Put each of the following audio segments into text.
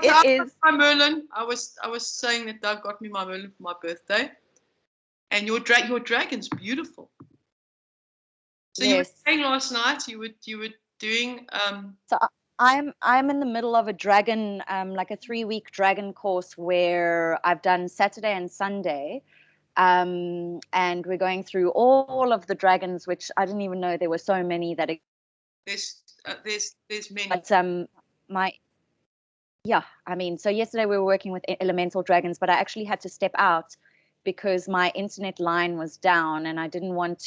It is my Merlin. I was saying that Doug got me my Merlin for my birthday, and your dragon's beautiful. So yes. you were saying last night you were doing. So I'm in the middle of a dragon, like a 3-week dragon course where I've done Saturday and Sunday. And we're going through all of the dragons, which I didn't even know there were so many that there's many. But so yesterday we were working with elemental dragons, but I actually had to step out because my internet line was down and I didn't want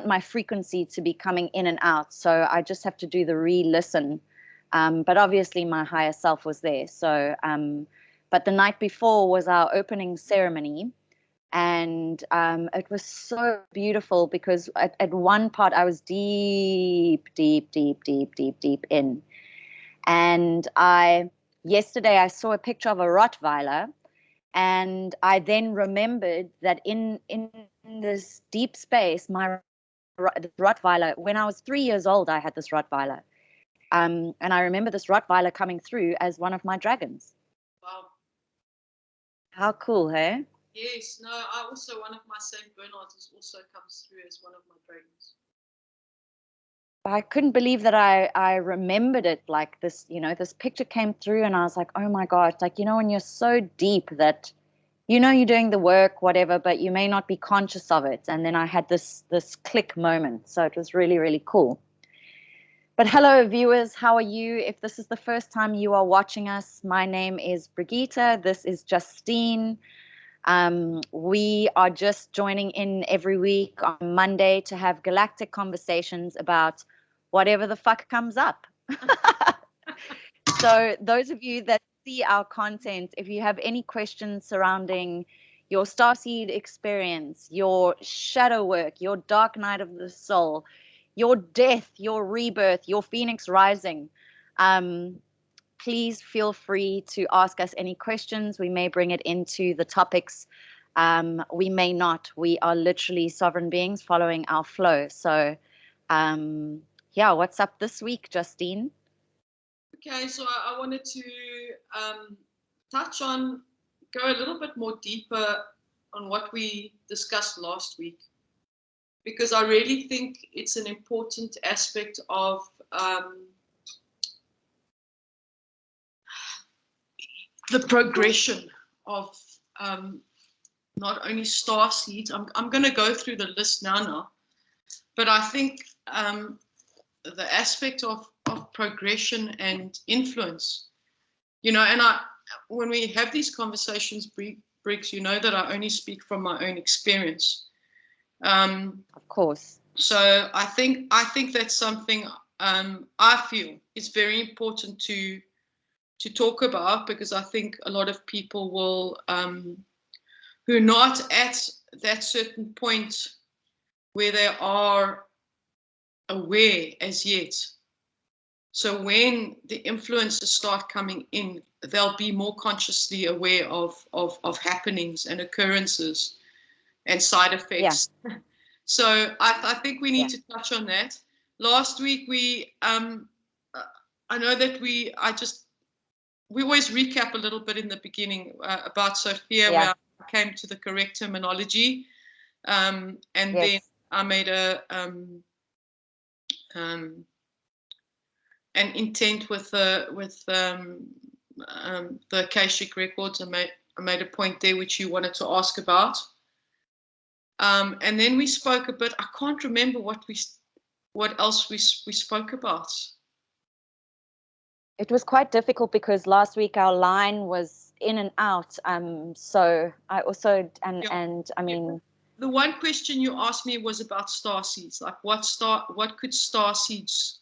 my frequency to be coming in and out. So I just have to do the re-listen. But obviously my higher self was there. So, but the night before was our opening ceremony. And it was so beautiful because at one part I was deep in. And yesterday I saw a picture of a Rottweiler, and I then remembered that in this deep space, my Rottweiler, when I was 3 years old, I had this Rottweiler. And I remember this Rottweiler coming through as one of my dragons. Wow. How cool, hey? Yes, no, I also, one of my Saint Bernards also comes through as one of my dragons. I couldn't believe that I remembered it like this, this picture came through and I was like, oh my God, like, when you're so deep that, you're doing the work, whatever, but you may not be conscious of it. And then I had this click moment. So it was really, really cool. But hello, viewers. How are you? If this is the first time you are watching us, my name is Brigitte. This is Justine. We are just joining in every week on Monday to have Galactic Conversations about whatever the fuck comes up. So those of you that see our content, if you have any questions surrounding your starseed experience, your shadow work, your dark night of the soul, your death, your rebirth, your phoenix rising, please feel free to ask us any questions. We may bring it into the topics. We may not. We are literally sovereign beings following our flow. So, what's up this week, Justine? Okay, so I wanted to go a little bit more deeper on what we discussed last week, because I really think it's an important aspect of the progression of not only star seeds. I'm going to go through the list now, but I think the aspect of progression and influence, and when we have these conversations, Briggs, that I only speak from my own experience. Of course. So I think that's something I feel is very important to talk about, because I think a lot of people will, who are not at that certain point where they are aware as yet. So when the influences start coming in, they'll be more consciously aware of happenings and occurrences and side effects. Yeah. So I think we need to touch on that. Last week I know that we always recap a little bit in the beginning about Sophia, where I came to the correct terminology, and then I made an intent with the Akashic records. I made a point there which you wanted to ask about, and then we spoke a bit. I can't remember what else we spoke about. It was quite difficult because last week our line was in and out. So I also and I mean, the one question you asked me was about star seeds. Like what could star seeds?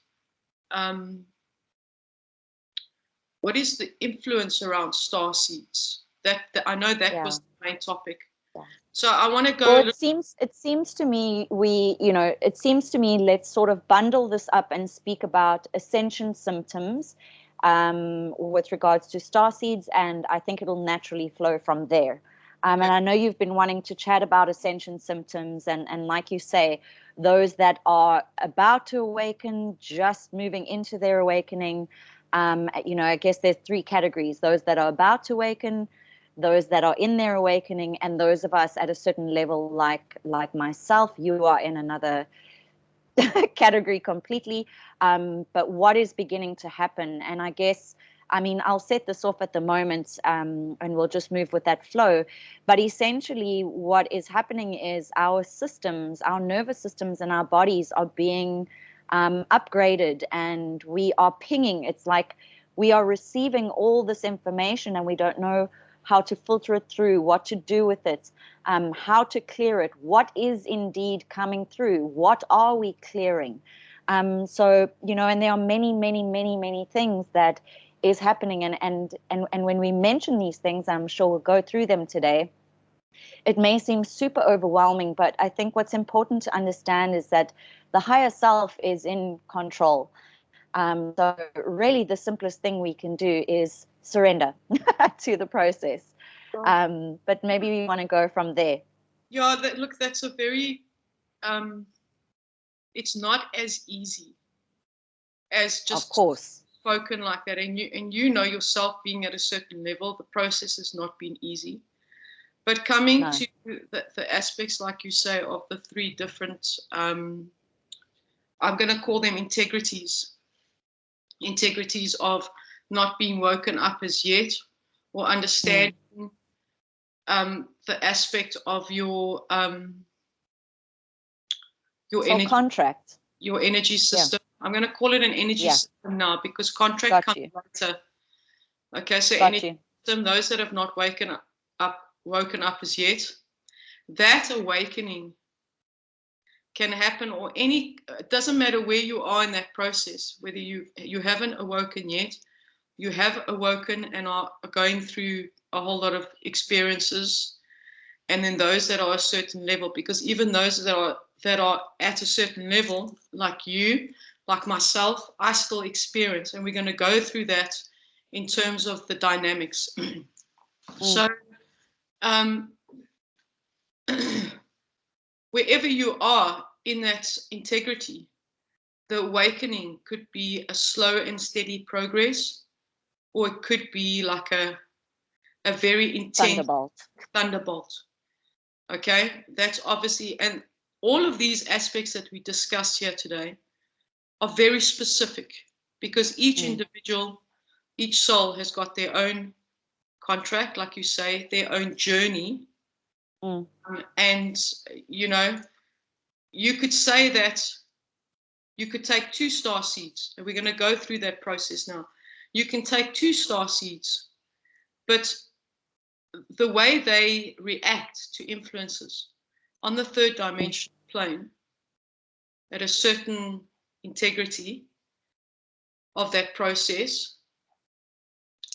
What is the influence around star seeds? That I know that was the main topic. Yeah. So I want to go. Well, it seems to me let's sort of bundle this up and speak about Ascension Symptoms with regards to star seeds, and I think it'll naturally flow from there. And I know you've been wanting to chat about Ascension Symptoms, and like you say, those that are about to awaken, just moving into their awakening, I guess there's three categories: those that are about to awaken, those that are in their awakening, and those of us at a certain level, like myself. You are in another category completely. But what is beginning to happen? And I guess, I'll set this off at the moment, and we'll just move with that flow. But essentially, what is happening is our systems, our nervous systems and our bodies are being upgraded, and we are pinging. It's like we are receiving all this information and we don't know how to filter it through, what to do with it, how to clear it, what is indeed coming through, what are we clearing. So, and there are many, many, many, many things that is happening. And when we mention these things, I'm sure we'll go through them today. It may seem super overwhelming, but I think what's important to understand is that the higher self is in control. So really the simplest thing we can do is surrender to the process. But maybe we want to go from there. Yeah, look, that's a very, it's not as easy as just of course spoken like that. And you know yourself, being at a certain level, the process has not been easy. But coming to the aspects, like you say, of the three different, I'm going to call them integrities of not being woken up as yet, or understanding the aspect of your energy contract, your energy system. Yeah. I'm going to call it an energy system now, because contract comes later. Okay, so energy system, those that have not woken up as yet, that awakening can happen, or it doesn't matter where you are in that process, whether you haven't awoken yet, you have awoken and are going through a whole lot of experiences, and then those that are a certain level, because even those that are at a certain level, like you, like myself, I still experience, and we're going to go through that in terms of the dynamics. So wherever you are in that integrity, the awakening could be a slow and steady progress, or it could be like a very intense thunderbolt. Okay, that's obviously, and all of these aspects that we discussed here today are very specific, because each individual, each soul has got their own contract, like you say, their own journey. And, you could say that you could take 2 star seeds, and we're going to go through that process now. You can take 2 star seeds, but the way they react to influences on the 3rd dimensional plane at a certain integrity of that process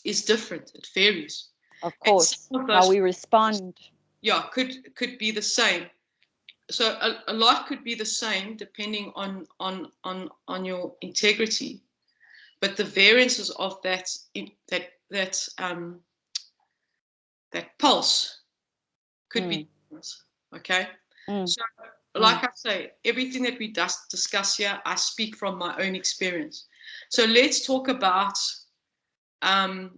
is different. It varies. Of course, how we respond. Yeah, could be the same. So a lot could be the same depending on your integrity, but the variances of that pulse could be different. Okay. So like I say, everything that we discuss here, I speak from my own experience. So let's talk about the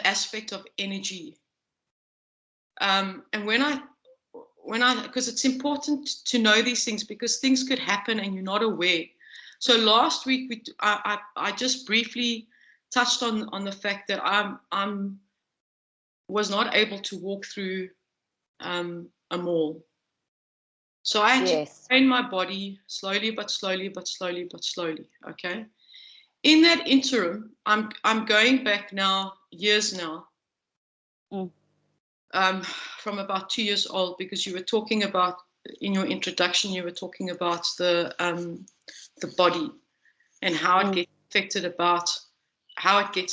aspect of energy. And because it's important to know these things, because things could happen and you're not aware. So last week I just briefly touched on the fact that I was not able to walk through a mall. So I had to train my body slowly, but slowly, but slowly, but slowly. Okay. In that interim, I'm going back now, years now, from about 2 years old, because you were talking about, in your introduction, you were talking about the body and how it gets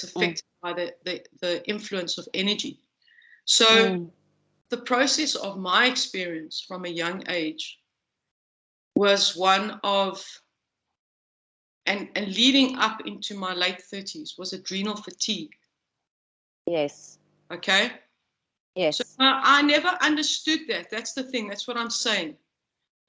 affected, by the influence of energy. So the process of my experience from a young age was one of, and leading up into my late 30s, was adrenal fatigue. Yes. Okay. Yes. So I never understood that. That's the thing. That's what I'm saying,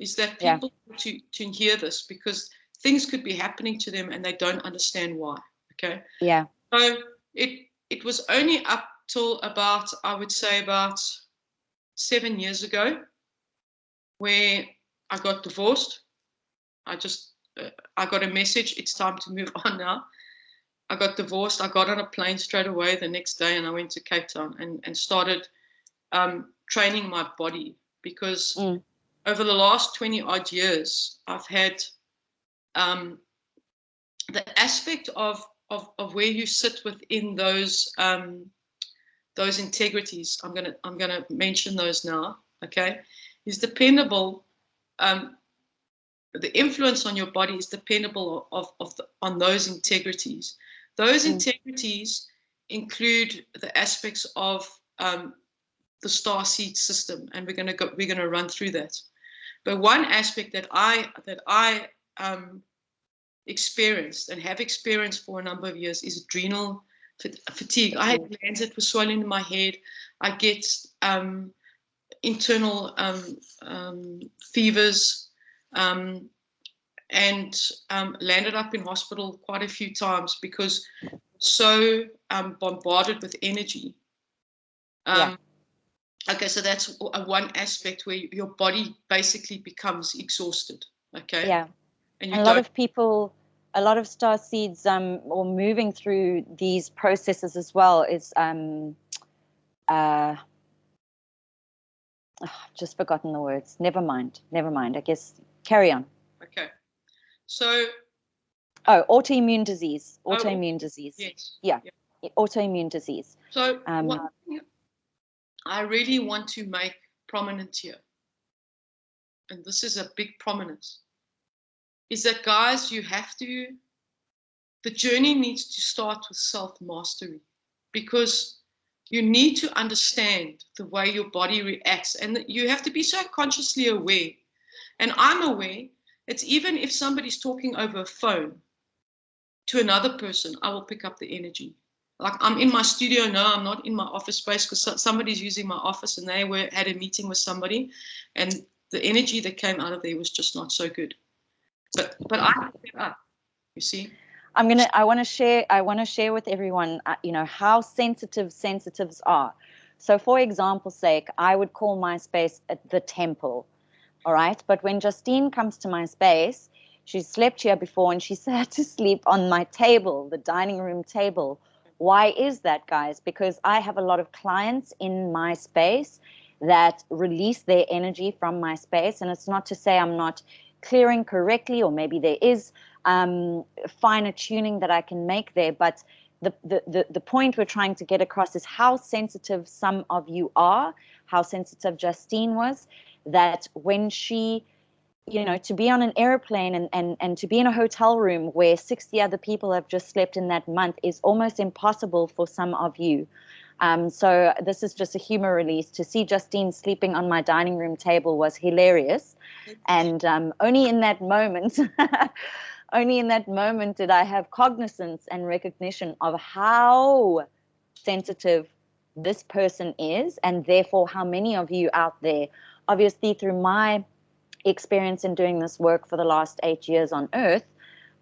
is that people to hear this, because things could be happening to them and they don't understand why. Okay. Yeah. So it was only up till about, I would say about 7 years ago, where I got divorced. I got a message, it's time to move on now. I got divorced. I got on a plane straight away the next day, and I went to Cape Town and started training my body, because over the last 20 odd years, I've had the aspect of where you sit within those integrities. I'm gonna mention those now. Okay, is dependable. The influence on your body is dependable on those integrities. Those integrities include the aspects of the star seed system, and we're gonna run through that. But one aspect that I experienced and have experienced for a number of years is adrenal fatigue. I had glands that were swollen in my head. I get internal fevers, and landed up in hospital quite a few times because so bombarded with energy. Okay, so that's one aspect where your body basically becomes exhausted. Okay. Yeah. And a lot of people, a lot of star seeds or moving through these processes as well is just forgotten the words. Never mind. I guess carry on. Okay. So autoimmune disease. Yes. Yeah. Autoimmune disease. So one thing I really want to make prominent here, and this is a big prominence, is that, guys, the journey needs to start with self-mastery, because you need to understand the way your body reacts, and you have to be so consciously aware. And I'm aware that even if somebody's talking over a phone to another person, I will pick up the energy. Like, I'm in my studio now, I'm not in my office space because somebody's using my office, and they had a meeting with somebody, and the energy that came out of there was just not so good. But I pick it up, you see. I want to share with everyone, how sensitives are. So for example's sake, I would call my space the temple. All right. But when Justine comes to my space, she's slept here before and she's had to sleep on my table, the dining room table. Why is that, guys? Because I have a lot of clients in my space that release their energy from my space. And it's not to say I'm not clearing correctly, or maybe there is finer tuning that I can make there. But the point we're trying to get across is how sensitive some of you are, how sensitive Justine was, that when she, to be on an airplane and to be in a hotel room where 60 other people have just slept in that month is almost impossible for some of you. So this is just a humor release. To see Justine sleeping on my dining room table was hilarious. And only in that moment did I have cognizance and recognition of how sensitive this person is, and therefore how many of you out there, obviously through my experience in doing this work for the last 8 years on Earth,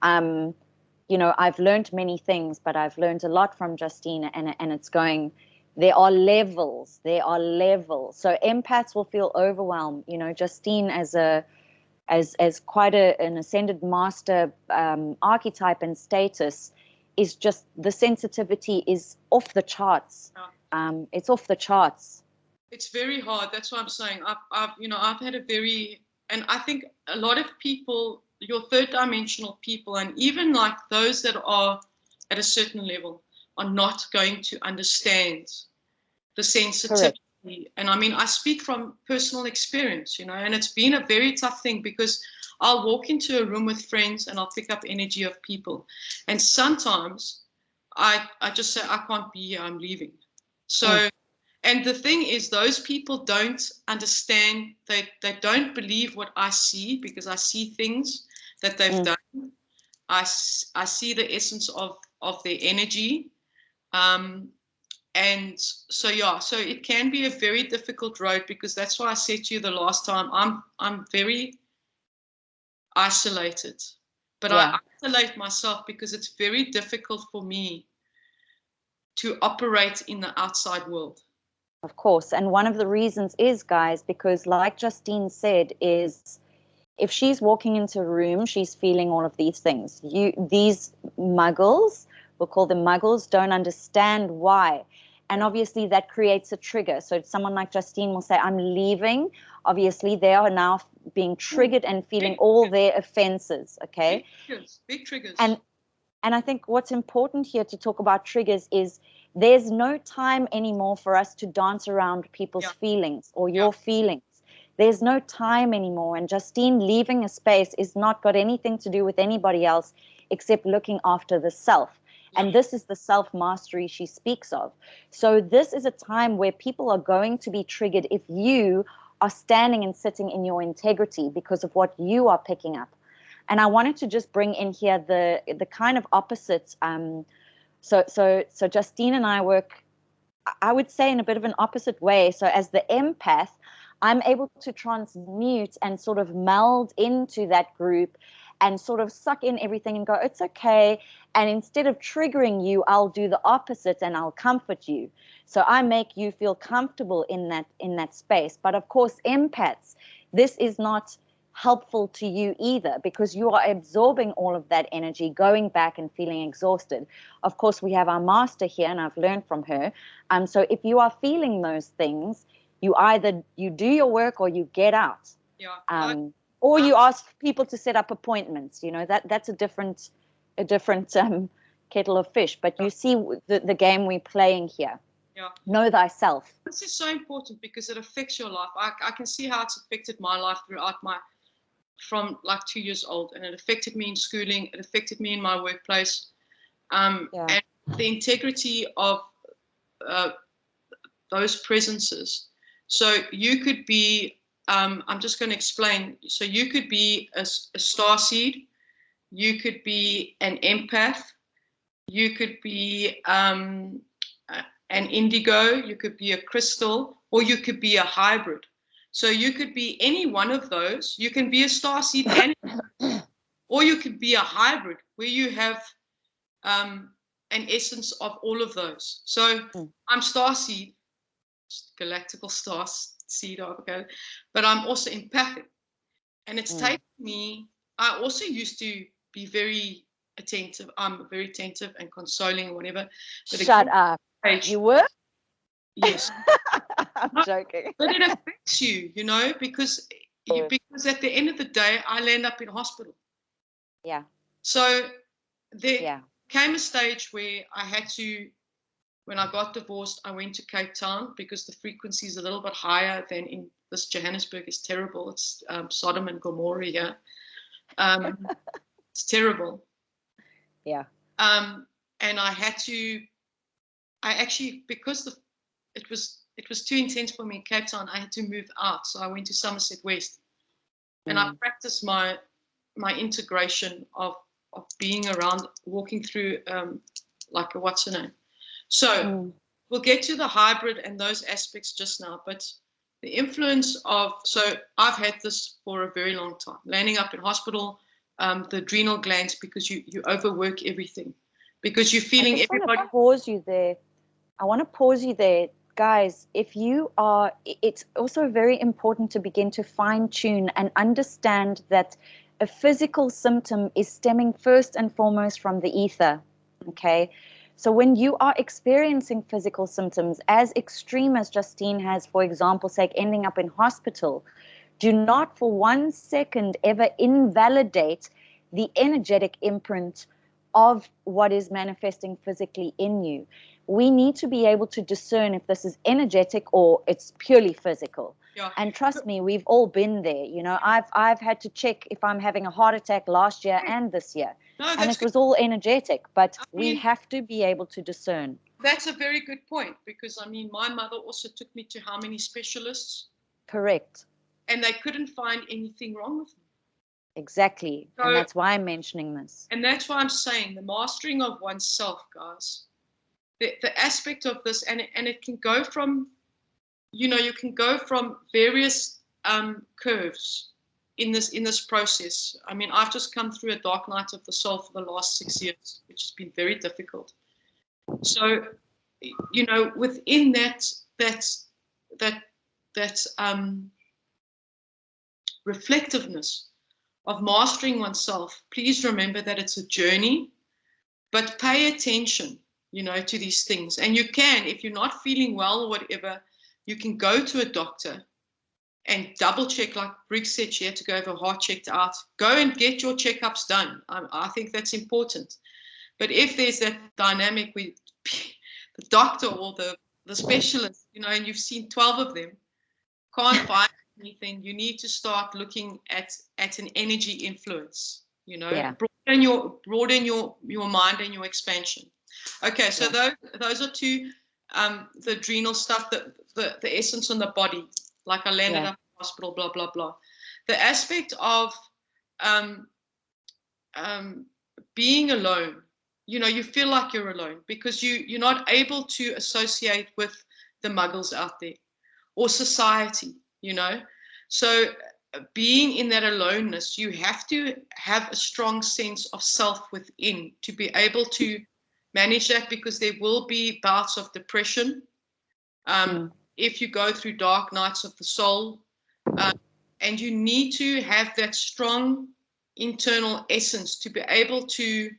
I've learned many things, but I've learned a lot from Justine, and it's going, there are levels. So empaths will feel overwhelmed. Justine as quite an ascended master archetype and status is just, the sensitivity is off the charts. It's off the charts. It's very hard. That's what I'm saying. I've had a very, and I think a lot of people, your third dimensional people, and even like those that are at a certain level, are not going to understand the sensitivity. Correct. And I mean, I speak from personal experience, and it's been a very tough thing, because I'll walk into a room with friends and I'll pick up energy of people. And sometimes I just say, I can't be here, I'm leaving. So, and the thing is, those people don't understand, they don't believe what I see, because I see things that they've done. I see the essence of their energy. And so, so it can be a very difficult road, because that's why I said to you the last time, I'm very isolated, But I isolate myself because it's very difficult for me to operate in the outside world. Of course. And one of the reasons is, guys, because like Justine said, is if she's walking into a room, she's feeling all of these things. These muggles, we'll call them muggles, don't understand why. And obviously that creates a trigger. So someone like Justine will say, I'm leaving. Obviously they are now being triggered and feeling all their offenses, okay? Big triggers. And I think what's important here to talk about triggers is there's no time anymore for us to dance around people's feelings or your feelings. There's no time anymore. And Justine leaving a space is not got anything to do with anybody else except looking after the self. And this is the self-mastery she speaks of. So this is a time where people are going to be triggered if you are standing and sitting in your integrity because of what you are picking up. And I wanted to just bring in here the kind of opposites. So Justine and I work, I would say, in a bit of an opposite way. So as the empath, I'm able to transmute and sort of meld into that group and sort of suck in everything and go, it's okay. And instead of triggering you, I'll do the opposite and I'll comfort you. So I make you feel comfortable in that space. But of course, empaths, this is not helpful to you either because you are absorbing all of that energy, going back and feeling exhausted. Of course, we have our master here and I've learned from her. So if you are feeling those things, you either you do your work or you get out. Or you ask people to set up appointments. You know, that's a different kettle of fish. But you see the game we're playing here. Yeah. Know thyself. This is so important because it affects your life. I can see how it's affected my life from like 2 years old, and it affected me in schooling. It affected me in my workplace. And the integrity of those presences. So you could be, I'm just going to explain. So you could be a starseed, you could be an empath, you could be an indigo, you could be a crystal, or you could be a hybrid. So you could be any one of those. You can be a starseed, or you could be a hybrid where you have an essence of all of those. So I'm starseed, galactical starseed, okay, but I'm also empathic, and it's taken me. I also used to be very attentive. I'm very attentive and consoling or whatever. But shut up. You were? Yes. I'm joking. But it affects you, you know, because at the end of the day, I'll end up in hospital. Yeah. So there came a stage where I had to, when I got divorced, I went to Cape Town because the frequency is a little bit higher than in this Johannesburg. Is terrible. It's Sodom and Gomorrah here. It's terrible. Yeah. And I actually, because it was too intense for me in Cape Town, I had to move out. So I went to Somerset West, and I practiced my integration of being around, walking through like a what's her name. So we'll get to the hybrid and those aspects just now, but the influence of, so I've had this for a very long time, landing up in hospital, the adrenal glands, because you overwork everything, because you're feeling everybody. I want to pause you there. Guys, it's also very important to begin to fine tune and understand that a physical symptom is stemming first and foremost from the ether. Okay. So when you are experiencing physical symptoms as extreme as Justine has, for example, say ending up in hospital, do not for 1 second ever invalidate the energetic imprint of what is manifesting physically in you. We need to be able to discern if this is energetic or it's purely physical. Yeah. And trust me, we've all been there. You know, I've had to check if I'm having a heart attack last year and this year. No, and it was all energetic, but we have to be able to discern. That's a very good point, because I mean, my mother also took me to how many specialists? Correct. And they couldn't find anything wrong with me. Exactly. So, and that's why I'm mentioning this. And that's why I'm saying the mastering of oneself, guys. The aspect of this, and it can go from, you know, you can go from various curves. in this process. I mean, I've just come through a dark night of the soul for the last 6 years, which has been very difficult. So, you know, within that reflectiveness of mastering oneself, please remember that it's a journey, but pay attention, you know, to these things. And you can, if you're not feeling well or whatever, you can go to a doctor and double check, like Brig said, she had to go have her heart checked out. Go and get your checkups done. I think that's important. But if there's that dynamic with the doctor or the specialist, you know, and you've seen 12 of them, can't find anything, you need to start looking at an energy influence, you know, broaden your mind and your expansion. Okay, so those are two, the adrenal stuff, the essence on the body, like I landed up in hospital, blah, blah, blah. The aspect of being alone, you know, you feel like you're alone because you're not able to associate with the muggles out there or society, you know. So being in that aloneness, you have to have a strong sense of self within to be able to manage that, because there will be bouts of depression if you go through dark nights of the soul, and you need to have that strong internal essence to be able to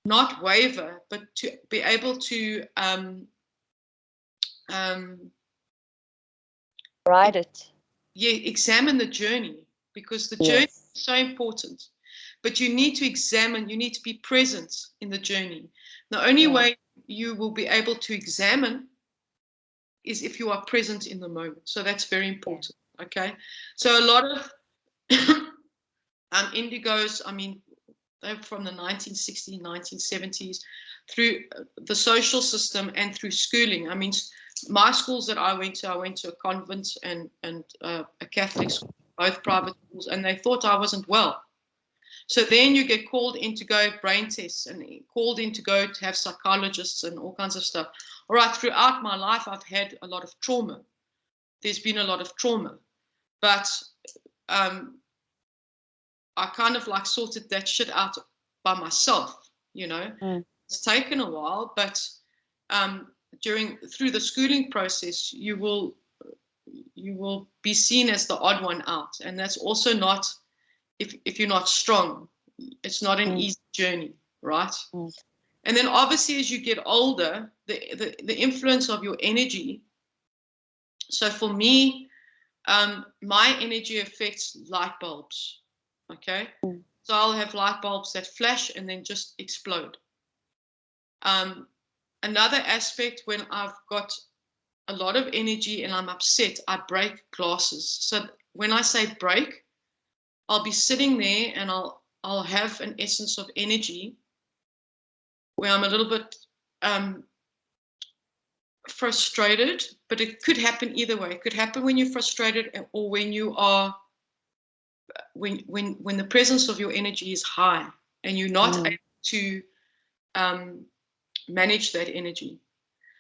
not waver, but to be able to ride it. Yeah, examine the journey, because the journey is so important. But you need to examine, you need to be present in the journey. The only way you will be able to examine is if you are present in the moment. So that's very important. Okay. So a lot of indigos, I mean, they're from the 1960s, 1970s, through the social system and through schooling. I mean, my schools that I went to a convent and a Catholic school, both private schools, and they thought I wasn't well. So then you get called in to go brain tests and called in to go to have psychologists and all kinds of stuff. All right, throughout my life, I've had a lot of trauma. There's been a lot of trauma. But I kind of like sorted that shit out by myself, you know. It's taken a while, but through the schooling process, you will be seen as the odd one out. And that's also not, if you're not strong, it's not an easy journey, right? And then obviously as you get older, the influence of your energy. So for me, my energy affects light bulbs, okay? So I'll have light bulbs that flash and then just explode. Another aspect, when I've got a lot of energy and I'm upset, I break glasses. So when I say break, I'll be sitting there and I'll have an essence of energy where I'm a little bit frustrated, but it could happen either way. It could happen when you're frustrated or when you are when the presence of your energy is high and you're not able to manage that energy.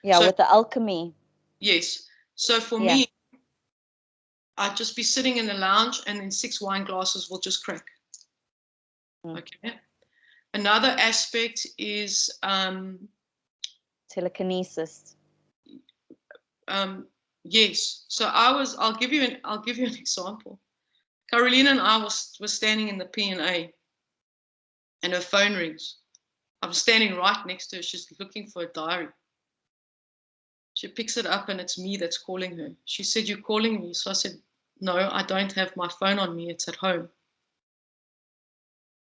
Yeah, so, with the alchemy. Yes. So for me, I'd just be sitting in the lounge and then 6 wine glasses will just crack. Okay. Another aspect is telekinesis. Yes. So I'll give you an example. Carolina and I was standing in the P&A and her phone rings. I'm standing right next to her. She's looking for a diary. She picks it up and it's me that's calling her. She said, "You're calling me?" So I said, "No, I don't have my phone on me. It's at home."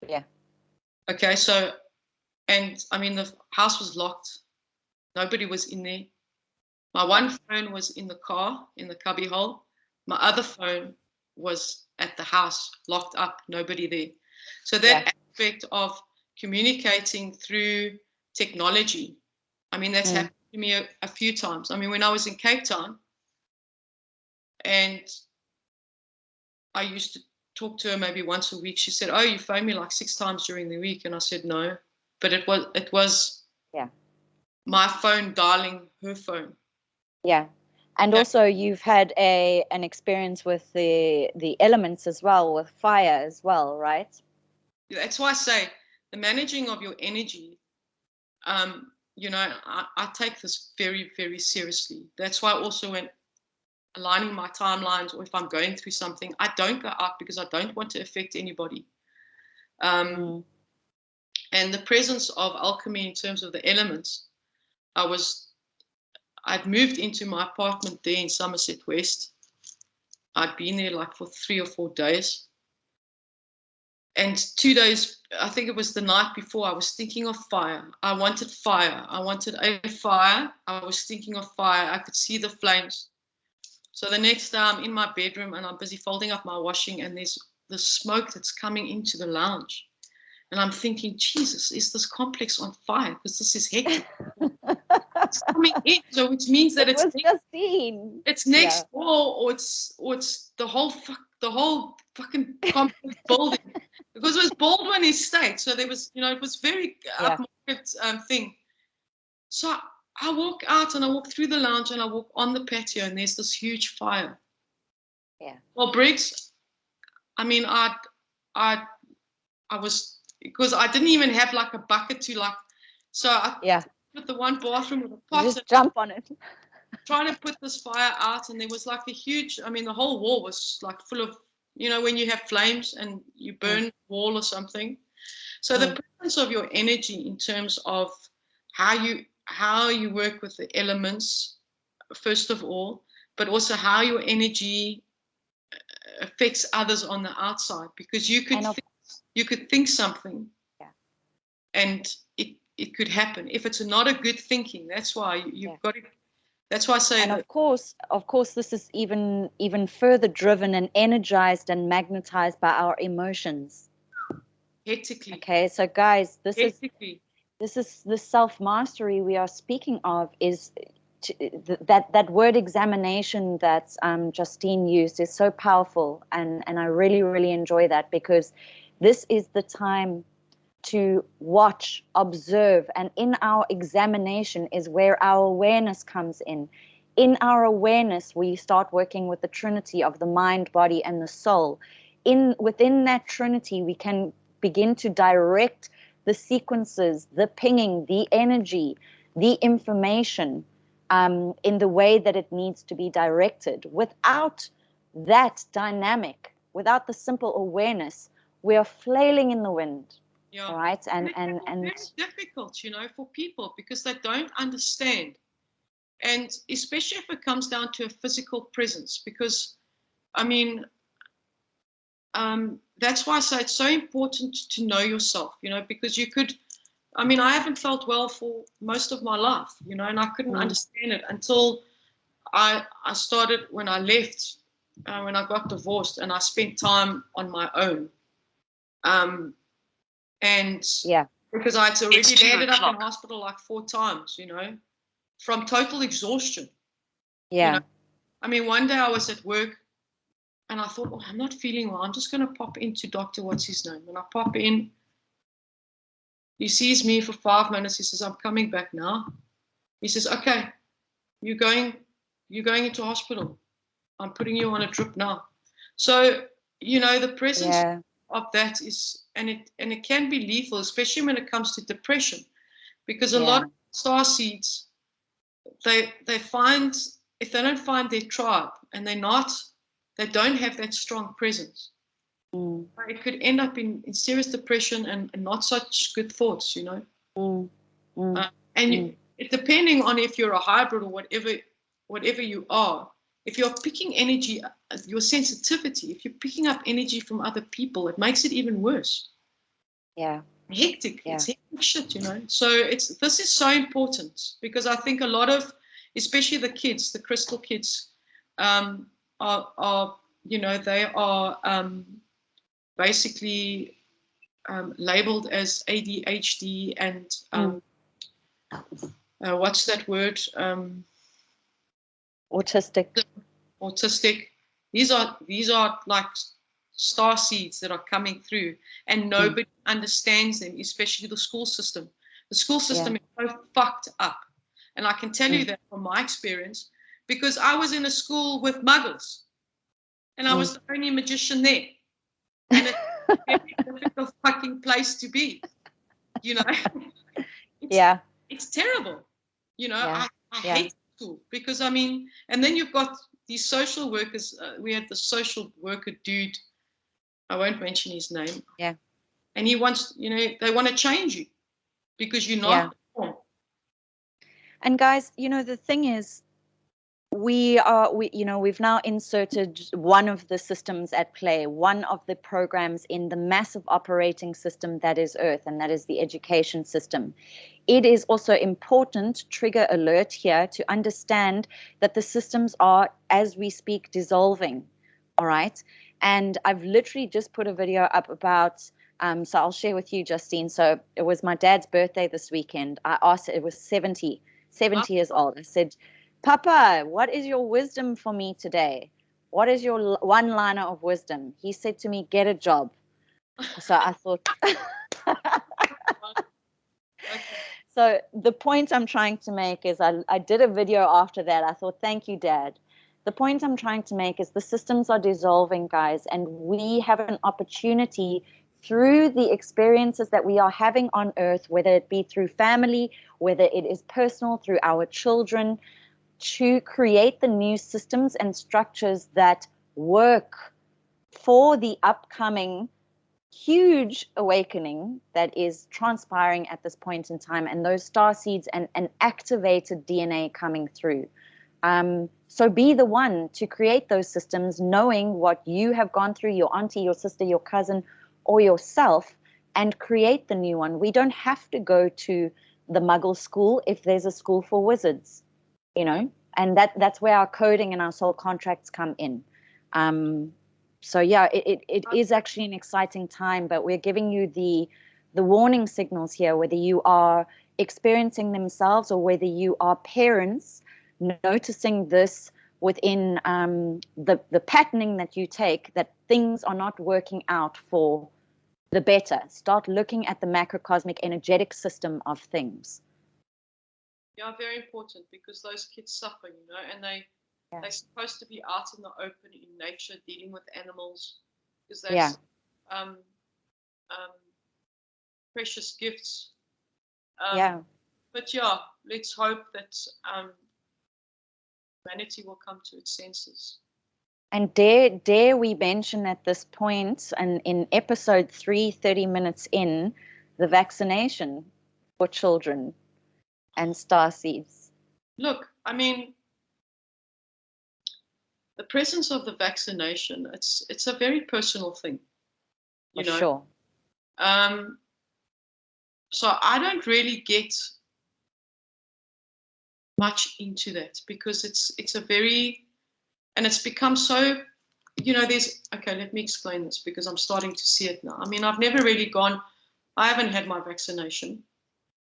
Yeah. Okay, so, and I mean, the house was locked. Nobody was in there. My one phone was in the car, in the cubby hole. My other phone was at the house, locked up, nobody there. So that aspect of communicating through technology, I mean, that's happened to me a few times. I mean, when I was in Cape Town, and I used to talk to her maybe once a week, she said, "Oh, you phone me like 6 times during the week." And I said, "No," but it was my phone dialing her phone. Yeah. And also you've had an experience with the elements as well, with fire as well, right? That's why I say the managing of your energy, you know, I take this very, very seriously. That's why also when aligning my timelines, or if I'm going through something, I don't go out because I don't want to affect anybody. And the presence of alchemy in terms of the elements, I'd moved into my apartment there in Somerset West. I'd been there like for 3 or 4 days. And 2 days, I think it was the night before, I was thinking of fire. I wanted fire. I wanted a fire. I was thinking of fire. I could see the flames. So the next day I'm in my bedroom and I'm busy folding up my washing, and there's the smoke that's coming into the lounge. And I'm thinking, Jesus, is this complex on fire? Because this is hectic. It's coming in, so which means that it's next door, or it's the whole fucking complex building. Because it was Baldwin Estate, so there was, you know, it was very upmarket thing. So I walk out and I walk through the lounge and I walk on the patio, and there's this huge fire. Yeah. Well, Briggs, I mean, I was, because I didn't even have like a bucket to like, so I put the one bathroom with a pot. Just jump on it. Trying to put this fire out, and there was like a huge, I mean, the whole wall was like full of, you know, when you have flames and you burn a wall or something. So the presence of your energy in terms of how you work with the elements, first of all, but also how your energy affects others on the outside, because you could think something, and it could happen if it's not a good thinking. That's why you've got to. That's why I say. And of course, this is even further driven and energized and magnetized by our emotions. Hectically. Okay, so guys, this is the self-mastery we are speaking of. Is that word examination that Justine used is so powerful, and I really, really enjoy that, because this is the time to watch, observe, and in our examination is where our awareness comes in. In our awareness, we start working with the Trinity of the mind, body, and the soul. Within that Trinity, we can begin to direct the sequences, the pinging, the energy, the information in the way that it needs to be directed. Without that dynamic, without the simple awareness, we are flailing in the wind. Yeah. Right. And very difficult, you know, for people, because they don't understand. And especially if it comes down to a physical presence, because I mean, that's why I say it's so important to know yourself, you know, because you could, I mean, I haven't felt well for most of my life, you know, and I couldn't understand it until I started, when I left, when I got divorced, and I spent time on my own. And because I'd already ended up in hospital like 4 times, you know, from total exhaustion. Yeah. You know? I mean, one day I was at work and I thought, I'm not feeling well. I'm just going to pop into Dr. What's his name? And I pop in. He sees me for 5 minutes. He says, I'm coming back now. He says, okay, you're going into hospital. I'm putting you on a drip now. So, you know, the presence of that is, and it can be lethal, especially when it comes to depression, because a lot of star seeds, they find, if they don't find their tribe and they don't have that strong presence, it could end up in serious depression and not such good thoughts, you know. Depending on if you're a hybrid or whatever you are, if you're picking energy, your sensitivity, if you're picking up energy from other people, it makes it even worse. Yeah. Hectic. Yeah. It's hectic shit, you know. So this is so important, because I think a lot of, especially the kids, the crystal kids, are you know, they are basically labeled as ADHD and what's that word? Autistic. These are like star seeds that are coming through, and nobody understands them, especially the school system. The school system is so fucked up, and I can tell you that from my experience, because I was in a school with muggles, and I was the only magician there, and it's a very difficult fucking place to be, you know. It's terrible, you know. I hate school because, I mean, and then you've got these social workers. We had the social worker dude, I won't mention his name, and he wants, you know, they want to change you because you're not the norm. And guys, you know, the thing is, we've now inserted one of the systems at play, one of the programs in the massive operating system that is Earth, and that is the education system. It is also important, trigger alert here, to understand that the systems are, as we speak, dissolving. All right. And I've literally just put a video up about, so I'll share with you, Justine. So it was my dad's birthday this weekend. I asked, it was 70 years old. I said, Papa, what is your wisdom for me today? What is your one-liner of wisdom? He said to me, get a job. So I thought... So the point I'm trying to make is I did a video after that. I thought, thank you, Dad. The point I'm trying to make is the systems are dissolving, guys, and we have an opportunity through the experiences that we are having on Earth, whether it be through family, whether it is personal, through our children, to create the new systems and structures that work for the upcoming huge awakening that is transpiring at this point in time, and those star seeds and activated DNA coming through. So be the one to create those systems, knowing what you have gone through, your auntie, your sister, your cousin, or yourself, and create the new one. We don't have to go to the Muggle school if there's a school for wizards, you know, and that's where our coding and our soul contracts come in. So yeah, it is actually an exciting time, but we're giving you the warning signals here, whether you are experiencing themselves or whether you are parents noticing this within the patterning that you take, that things are not working out for the better. Start looking at the macrocosmic energetic system of things. Yeah, very important, because those kids suffer, you know, and they're supposed to be out in the open in nature dealing with animals, because they're precious gifts. But yeah, let's hope that humanity will come to its senses. And dare we mention at this point, and in episode 3, 30 minutes in, the vaccination for children and starseeds. Look, I mean, the presence of the vaccination, it's a very personal thing, you know. Sure. So I don't really get much into that, because it's a very, and it's become so, you know, let me explain this, because I'm starting to see it now. I mean, I've never really I haven't had my vaccination,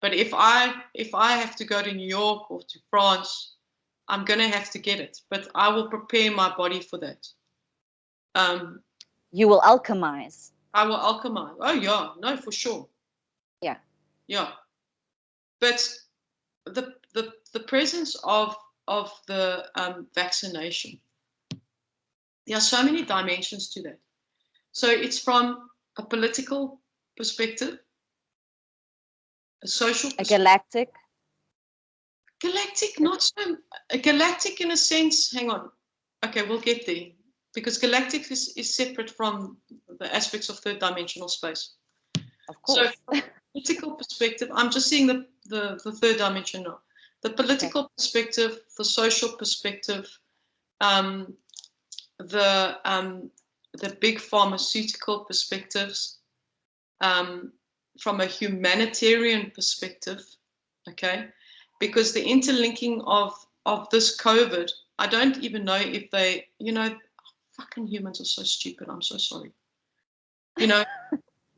but if I have to go to New York or to France, I'm going to have to get it, but I will prepare my body for that. You will alchemize. I will alchemize. Oh yeah, no, for sure. Yeah. But the presence of the vaccination, there are so many dimensions to that. So it's from a political perspective, a social perspective. Galactic, not so. A galactic in a sense, hang on. Okay, we'll get there. Because galactic is separate from the aspects of third dimensional space. Of course. So from a political perspective, I'm just seeing the third dimension now. The political perspective, the social perspective, the big pharmaceutical perspectives, from a humanitarian perspective, okay? Because the interlinking of this COVID, I don't even know if they, you know, fucking humans are so stupid. I'm so sorry. You know,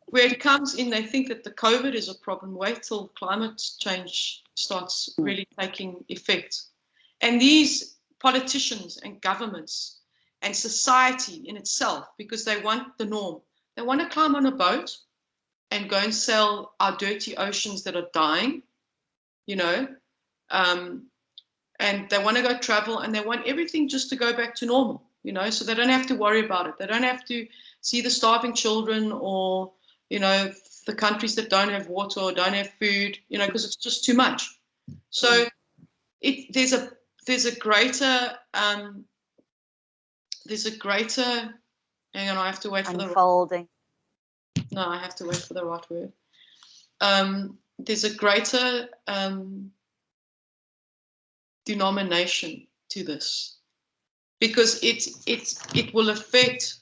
where it comes in, they think that the COVID is a problem. Wait till climate change starts really taking effect. And these politicians and governments and society in itself, because they want the norm, they want to climb on a boat and go and sell our dirty oceans that are dying, you know, and they want to go travel, and they want everything just to go back to normal, so they don't have to worry about it. They don't have to see the starving children, or, the countries that don't have water or don't have food, because it's just too much. So there's a greater, hang on, I have to wait for unfolding. No, I have to wait for the right word. There's a greater denomination to this, because it will affect,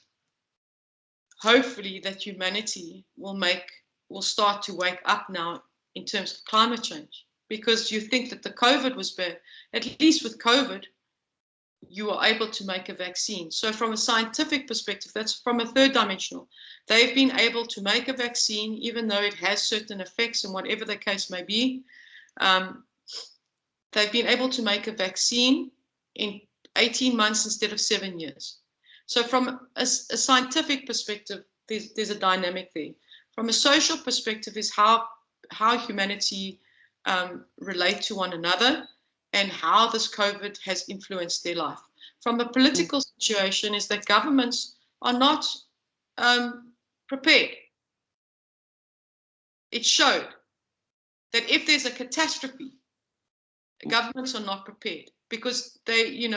hopefully, that humanity will start to wake up now in terms of climate change. Because you think that the COVID was bad. At least with COVID, you are able to make a vaccine. So from a scientific perspective, that's from a third dimensional. They've been able to make a vaccine, even though it has certain effects, and whatever the case may be. They've been able to make a vaccine in 18 months instead of 7 years. So from a scientific perspective, there's a dynamic there. From a social perspective is how humanity relate to one another, and how this COVID has influenced their life. From a political situation is that governments are not prepared. It showed that if there's a catastrophe, governments are not prepared, because they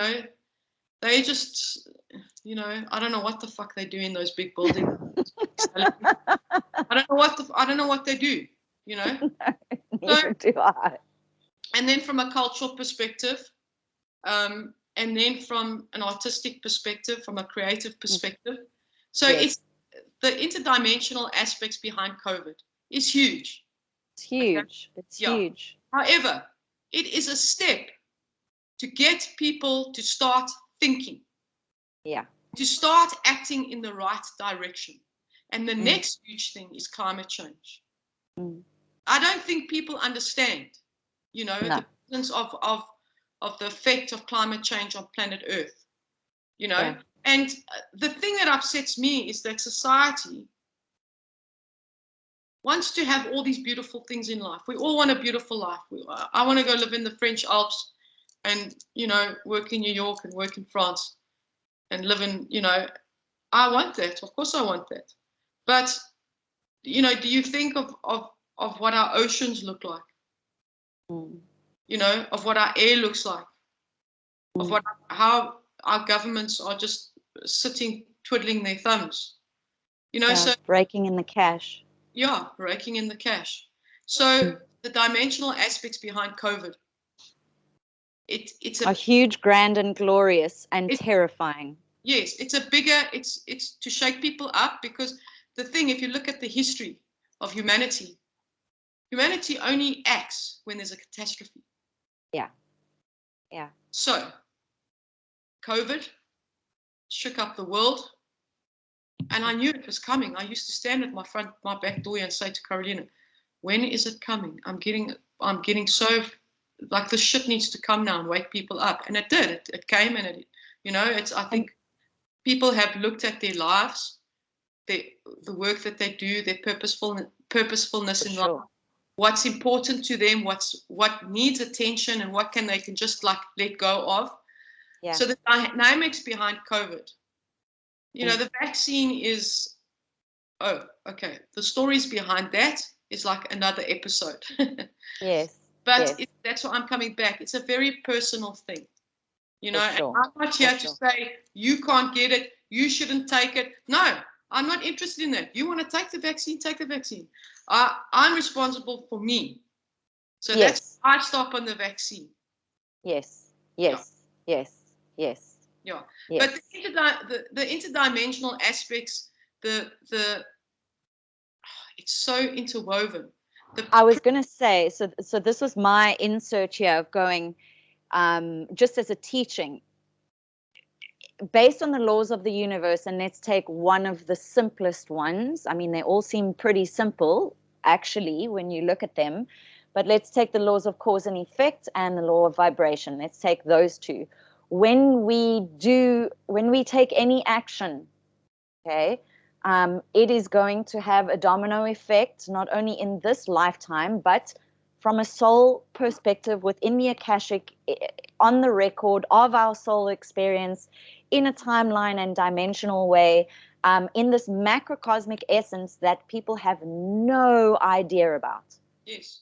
just, I don't know what the fuck they do in those big buildings. I don't know what they do, Neither do I. And then from a cultural perspective, and then from an artistic perspective, from a creative perspective. So It's the interdimensional aspects behind COVID is huge. It's huge. Okay? It's huge. However, it is a step to get people to start thinking. Yeah. To start acting in the right direction. And the next huge thing is climate change. I don't think people understand, the presence of the effect of climate change on planet Earth, And the thing that upsets me is that society wants to have all these beautiful things in life. We all want a beautiful life. I want to go live in the French Alps and, work in New York and work in France and live in, I want that. Of course I want that. But, do you think of what our oceans look like? Of what our air looks like? Of how our governments are just sitting twiddling their thumbs? So raking in the cash. Yeah, raking in the cash. So the dimensional aspects behind COVID, it's a huge, grand, and glorious, and terrifying. Yes, it's to shake people up, because the thing, if you look at the history of humanity only acts when there's a catastrophe. Yeah. So COVID shook up the world. And I knew it was coming. I used to stand at my back door and say to Carolina, when is it coming? I'm getting so, like, the shit needs to come now and wake people up. And it did. It came, and I think people have looked at their lives, the work that they do, their purposefulness in life, what's important to them, what needs attention, and what they can just let go of. Yeah. So the dynamics behind COVID. The vaccine is, the stories behind that is like another episode. Yes. But that's why I'm coming back. It's a very personal thing. And I'm not here to say, you can't get it, you shouldn't take it. No, I'm not interested in that. You want to take the vaccine, take the vaccine. I'm responsible for me. So that's why I stop on the vaccine. Yes. Yeah. But the interdimensional aspects, it's so interwoven. I was going to say, so this was my insert here of going, just as a teaching, based on the laws of the universe, and let's take one of the simplest ones. I mean, they all seem pretty simple, actually, when you look at them. But let's take the laws of cause and effect and the law of vibration. Let's take those two. When we take any action, it is going to have a domino effect, not only in this lifetime, but from a soul perspective within the Akashic, on the record of our soul experience in a timeline and dimensional way, in this macrocosmic essence that people have no idea about. Yes.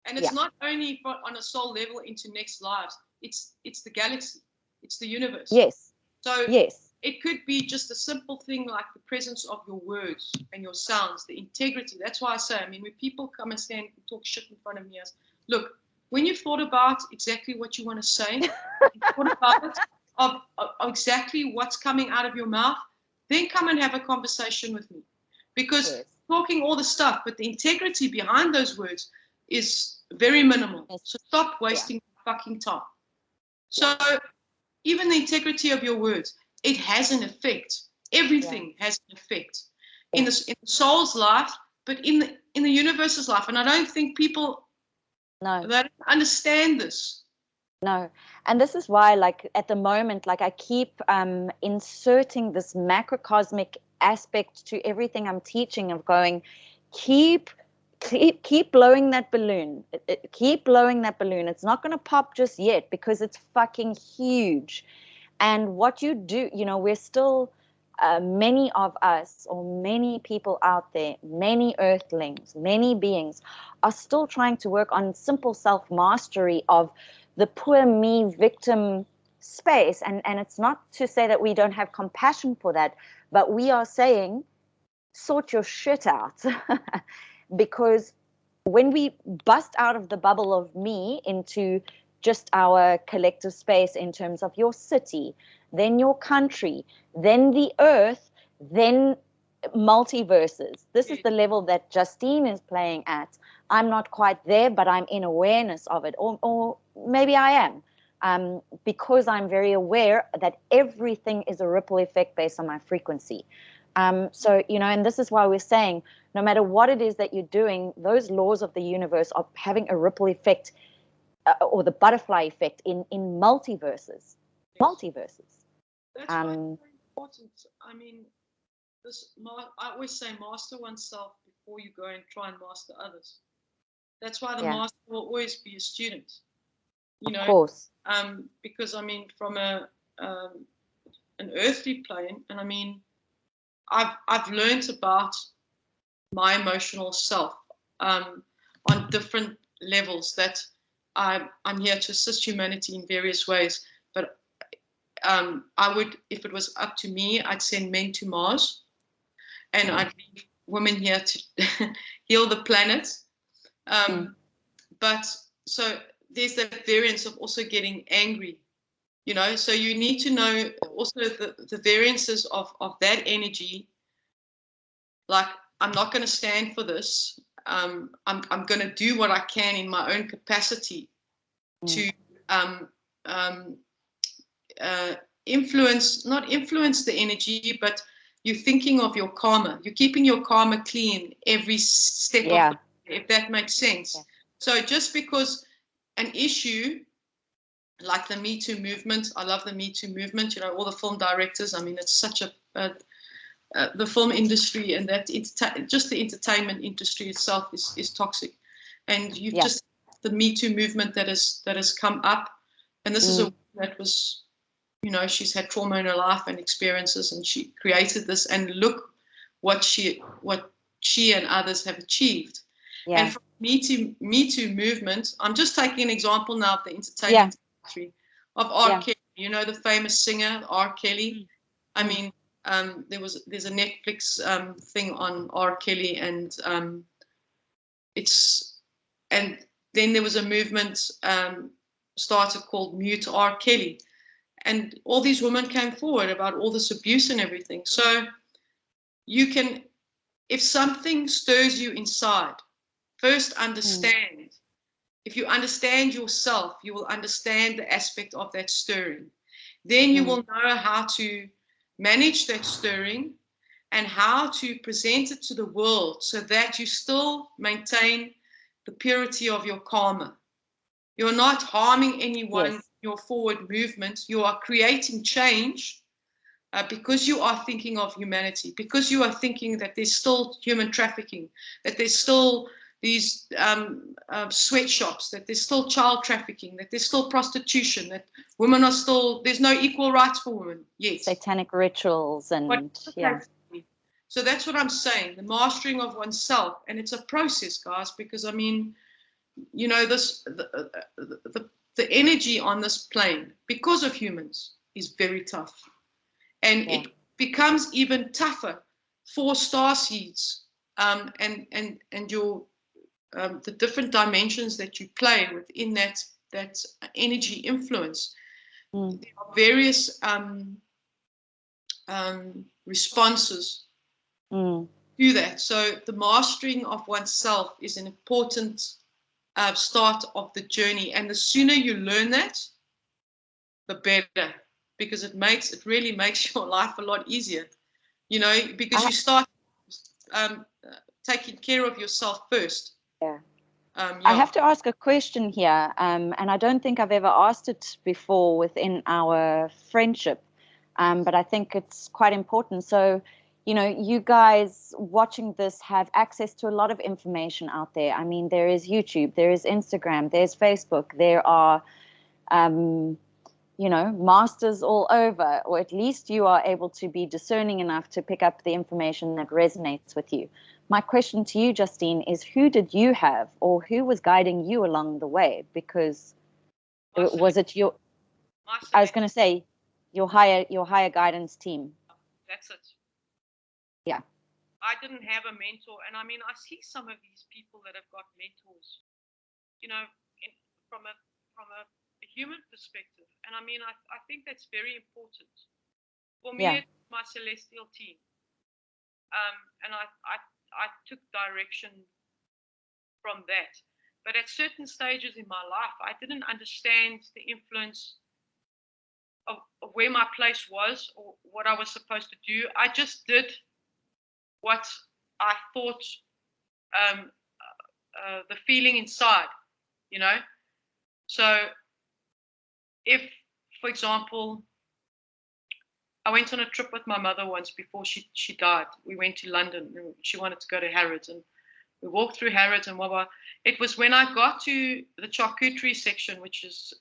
And it's not only on a soul level into next lives, it's the galaxy, it's the universe. Yes. So yes. It could be just a simple thing like the presence of your words and your sounds, the integrity. That's why I say, I mean, when people come and stand and talk shit in front of me, look, when you've thought about exactly what you want to say, thought about it, of exactly what's coming out of your mouth, then come and have a conversation with me. Because talking all the stuff, but the integrity behind those words is very minimal. So stop wasting fucking time. So even the integrity of your words, it has an effect. Everything has an effect in the soul's life, but in the universe's life. And I don't think people they don't understand this. No. And this is why, like, at the moment, like, I keep inserting this macrocosmic aspect to everything I'm teaching, of going, keep blowing that balloon. Keep blowing that balloon. It's not going to pop just yet because it's fucking huge. And what you do, you know, we're still, many of us, or many people out there, many earthlings, many beings are still trying to work on simple self-mastery of the poor me victim space. And it's not to say that we don't have compassion for that, but we are saying, sort your shit out. Because when we bust out of the bubble of me into just our collective space in terms of your city, then your country, then the earth, then multiverses. This is the level that Justine is playing at. I'm not quite there, but I'm in awareness of it. Or maybe I am, because I'm very aware that everything is a ripple effect based on my frequency. So, you know, and this is why we're saying, no matter what it is that you're doing, those laws of the universe are having a ripple effect, or the butterfly effect in multiverses. Multiverses. That's why it's very important. I mean, I always say master oneself before you go and try and master others. That's why the master will always be a student. You know, of course. Because I mean, from an earthly plane, and I mean, I've learned about my emotional self on different levels, that I'm here to assist humanity in various ways. But I would, if it was up to me, I'd send men to Mars, and I'd leave women here to heal the planet. But so there's that variance of also getting angry, you know. So you need to know also the variances of that energy. Like, I'm not going to stand for this. I'm going to do what I can in my own capacity to not influence the energy, but you're thinking of your karma. You're keeping your karma clean every step of the way, if that makes sense. Yeah. So just because an issue like the Me Too movement, I love the Me Too movement, you know, all the film directors, I mean, it's such the film industry and that just the entertainment industry itself is toxic. And you've just the Me Too movement that has come up, and this is a woman that was, you know, she's had trauma in her life and experiences, and she created this, and look what she and others have achieved. Yeah. And from Me Too movement, I'm just taking an example now of the entertainment industry of R. Kelly. You know, the famous singer R. Kelly. I mean, there's a Netflix thing on R. Kelly, and then there was a movement started called Mute R. Kelly, and all these women came forward about all this abuse and everything. So you can, if something stirs you inside, first understand. If you understand yourself, you will understand the aspect of that stirring. Then you will know how to manage that stirring and how to present it to the world so that you still maintain the purity of your karma. You're not harming anyone in your forward movement. You are creating change because you are thinking of humanity, because you are thinking that there's still human trafficking, that there's still sweatshops, that there's still child trafficking, that there's still prostitution, that women are still, there's no equal rights for women yet. Satanic rituals and yeah. So that's what I'm saying, the mastering of oneself. And it's a process, guys, because I mean, you know, the energy on this plane, because of humans, is very tough. And it becomes even tougher for star seeds and your the different dimensions that you play within that energy influence. There are various responses to that. So the mastering of oneself is an important start of the journey, and the sooner you learn that, the better, because it really makes your life a lot easier, you know, because you start taking care of yourself first. I have to ask a question here, and I don't think I've ever asked it before within our friendship, but I think it's quite important. So, you know, you guys watching this have access to a lot of information out there. I mean, there is YouTube, there is Instagram, there's Facebook, there are, you know, masters all over, or at least you are able to be discerning enough to pick up the information that resonates with you. My question to you, Justine, is who did you have, or who was guiding you along the way? Because was it your, I was going to say, your higher guidance team? That's it. Yeah. I didn't have a mentor, and I mean, I see some of these people that have got mentors, you know, from a human perspective, and I mean, I think that's very important. For me, it's my celestial team, and I took direction from that. But at certain stages in my life, I didn't understand the influence of where my place was or what I was supposed to do. I just did what I thought, the feeling inside, you know. So if, for example, I went on a trip with my mother once before she died. We went to London. And she wanted to go to Harrods, and we walked through Harrods and blah. It was when I got to the charcuterie section, which is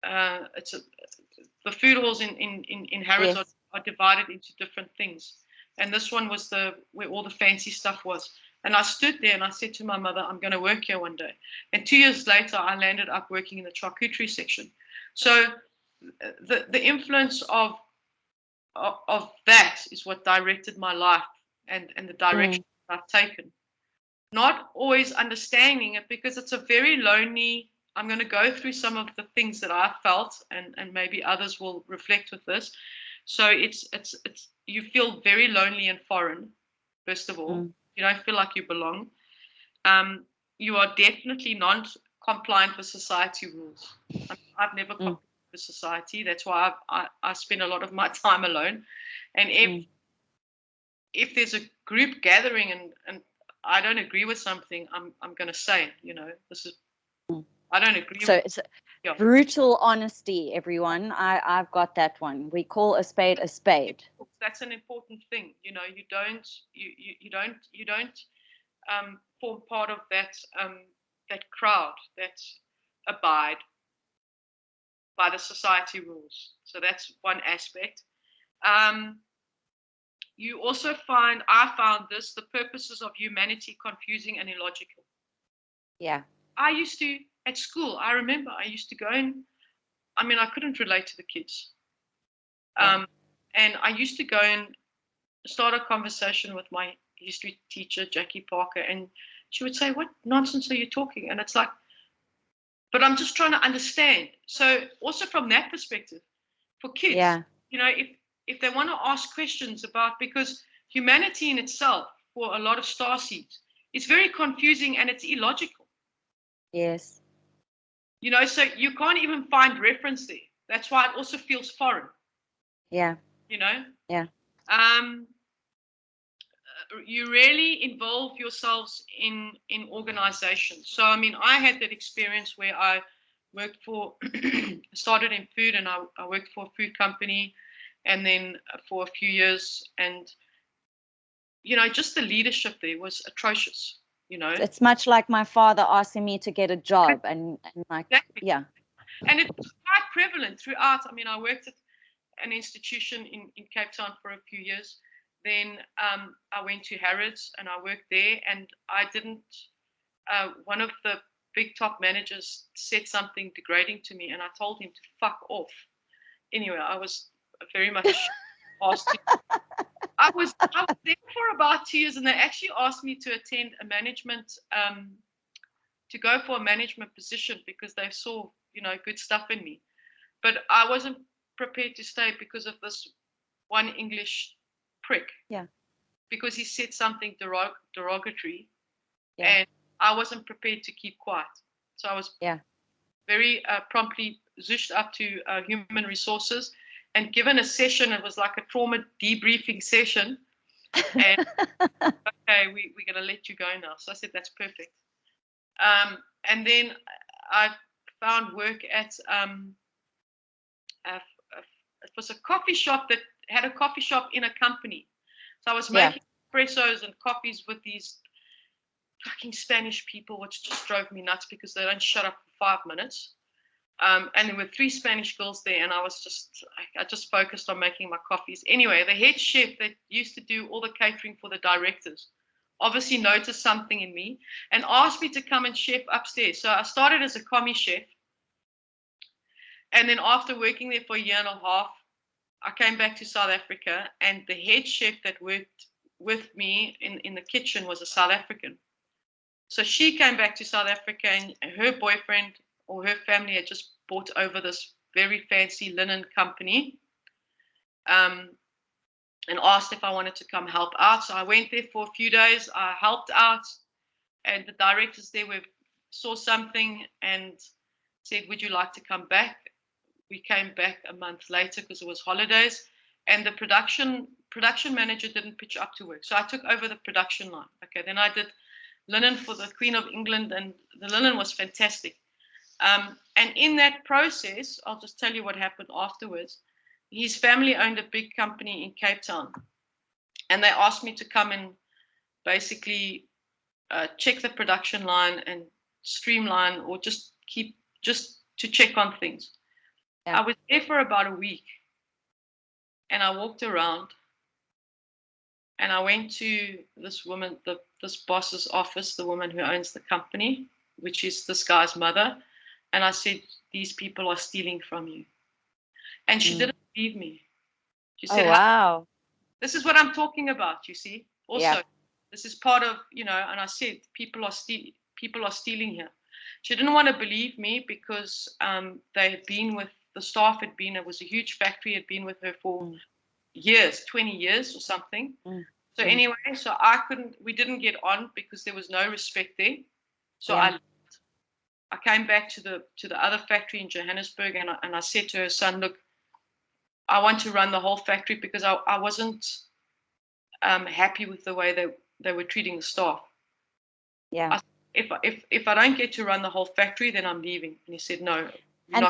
the food halls in Harrods are divided into different things, and this one was where all the fancy stuff was. And I stood there and I said to my mother, I'm going to work here one day. And 2 years later, I landed up working in the charcuterie section. So the influence of that is what directed my life and the direction I've taken. Not always understanding it, because it's a very lonely. I'm going to go through some of the things that I felt, and maybe others will reflect with this. So it's you feel very lonely and foreign. First of all, you don't feel like you belong. You are definitely not compliant with society rules. I've never complied with society. That's why I spend a lot of my time alone. And if there's a group gathering and I don't agree with something, I'm going to say, you know, this is, I don't agree. So it's brutal honesty, everyone. I've got that one. We call a spade a spade. That's an important thing. You know, you don't form part of that crowd that abide by the society rules. So that's one aspect. You also I found this, the purposes of humanity confusing and illogical. Yeah. I used to, at school, I remember I used to go in, I mean, I couldn't relate to the kids. And I used to go and start a conversation with my history teacher, Jackie Parker, and she would say, what nonsense are you talking? And it's like, but I'm just trying to understand. So also from that perspective, for kids, you know, if they want to ask questions about, because humanity in itself, for a lot of starseeds, it's very confusing and it's illogical. Yes. You know, so you can't even find reference there. That's why it also feels foreign. Yeah. You know? Yeah. You really involve yourselves in organizations. So, I mean, I had that experience where I worked started in food, and I worked for a food company, and then for a few years, and, you know, just the leadership there was atrocious. you know. It's much like my father asking me to get a job, and like, exactly. yeah. And it's quite prevalent throughout. I mean, I worked at an institution in Cape Town for a few years. Then I went to Harrods and I worked there, and I didn't, one of the big top managers said something degrading to me, and I told him to fuck off. Anyway, I was very much asked to. I was there for about 2 years, and they actually asked me to attend a management, to go for a management position because they saw, you know, good stuff in me. But I wasn't prepared to stay because of this one English prick. Yeah. Because he said something derogatory, yeah. and I wasn't prepared to keep quiet. So I was very promptly zished up to human resources and given a session. It was like a trauma debriefing session. And okay, we're going to let you go now. So I said, that's perfect. And then I found work at, it was a coffee shop that had a coffee shop in a company. So I was making espressos and coffees with these fucking Spanish people, which just drove me nuts because they don't shut up for 5 minutes. And there were 3 Spanish girls there, and I just focused on making my coffees. Anyway, the head chef that used to do all the catering for the directors obviously noticed something in me and asked me to come and chef upstairs. So I started as a commie chef. And then after working there for a year and a half, I came back to South Africa, and the head chef that worked with me in the kitchen was a South African. So she came back to South Africa, and her boyfriend or her family had just bought over this very fancy linen company, and asked if I wanted to come help out. So I went there for a few days. I helped out, and the directors there saw something and said, would you like to come back? We came back a month later because it was holidays, and the production manager didn't pitch up to work. So I took over the production line. Okay, then I did linen for the Queen of England, and the linen was fantastic. And in that process, I'll just tell you what happened afterwards. His family owned a big company in Cape Town, and they asked me to come and basically check the production line and streamline, or just to check on things. Yeah. I was there for about a week, and I walked around, and I went to this woman, this boss's office, the woman who owns the company, which is this guy's mother. And I said, these people are stealing from you. And she didn't believe me. She said, oh, wow. This is what I'm talking about, you see. Also, this is part of, you know, and I said, people are stealing here. She didn't want to believe me because they had been with, the staff had been, it was a huge factory, had been with her for years, 20 years or something. So anyway, so we didn't get on because there was no respect there. So I came back to the other factory in Johannesburg, and I said to her son, look, I want to run the whole factory because I wasn't happy with the way they were treating the staff. Yeah. If I don't get to run the whole factory, then I'm leaving. And he said, no. And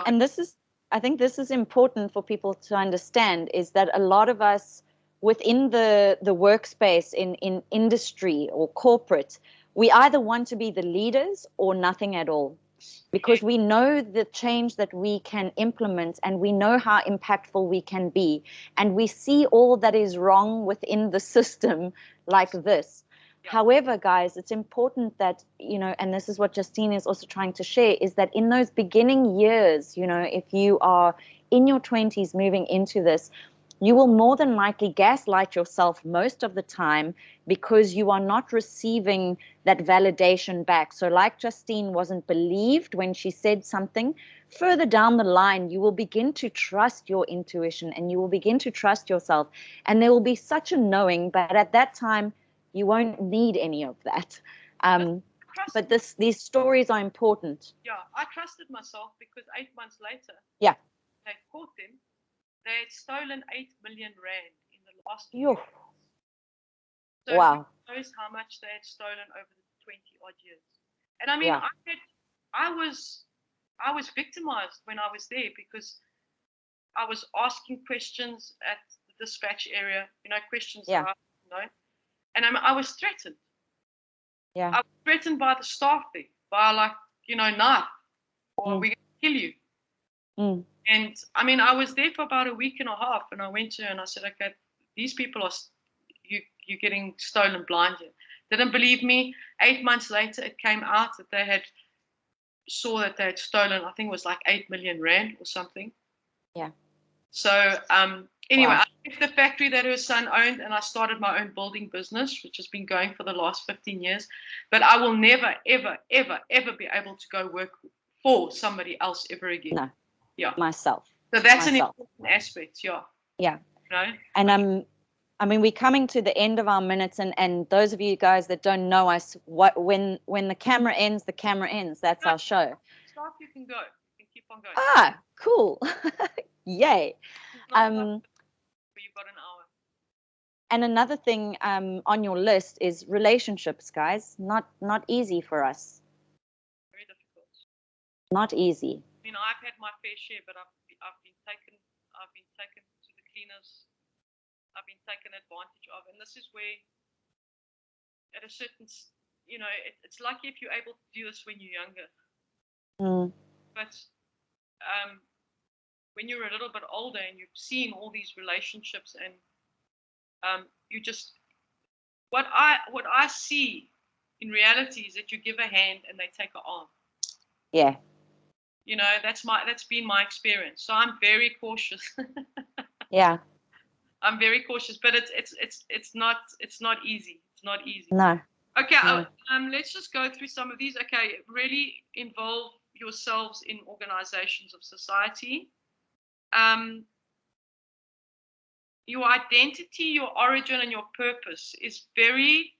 I think this is important for people to understand, is that a lot of us within the workspace in industry or corporate, we either want to be the leaders or nothing at all, because we know the change that we can implement, and we know how impactful we can be, and we see all that is wrong within the system like this. However, guys, it's important that, you know, and this is what Justine is also trying to share, is that in those beginning years, you know, if you are in your 20s moving into this, you will more than likely gaslight yourself most of the time because you are not receiving that validation back. So like Justine wasn't believed when she said something, further down the line, you will begin to trust your intuition, and you will begin to trust yourself. And there will be such a knowing, but at that time, you won't need any of that. But these stories are important. Yeah, I trusted myself because 8 months later, they caught them. They had stolen 8 million rand in the last year. So wow. who knows how much they had stolen over the 20 odd years. And I mean, I was victimized when I was there because I was asking questions at the dispatch area, you know, questions that I didn't know. And I was threatened. Yeah. I was threatened by the staff there, by like, knife, or we're going to kill you. And I mean, I was there for about a week and a half, and I went to her and I said, okay, these people are, you're getting stolen blind here. Didn't believe me. 8 months later, it came out that they had stolen, I think it was like 8 million rand or something. Yeah. So anyway, Wow. I left the factory that her son owned, and I started my own building business, which has been going for the last 15 years. But I will never, ever, ever, ever be able to go work for somebody else ever again. No. Yeah. Myself. So that's an important aspect. Yeah. Yeah. No? And I mean, we're coming to the end of our minutes, and those of you guys that don't know us, when the camera ends, the camera ends. That's our show. Stop, you can go. You can keep on going. Ah, cool. Yay. You've got an hour. And another thing on your list is relationships, guys. Not easy for us. Very difficult. Not easy. I mean, I've had my fair share, but I've been taken to the cleaners. I've been taken advantage of, and this is where, at a certain, it's lucky if you're able to do this when you're younger. But when you're a little bit older and you've seen all these relationships, and you just, what I see in reality is that you give a hand and they take an arm. Yeah. That's been my experience. So I'm very cautious. Yeah. I'm very cautious, but it's not easy. It's not easy. No. Okay. No. Let's just go through some of these. Okay. Really involve yourselves in organizations of society. Your identity, your origin, and your purpose is very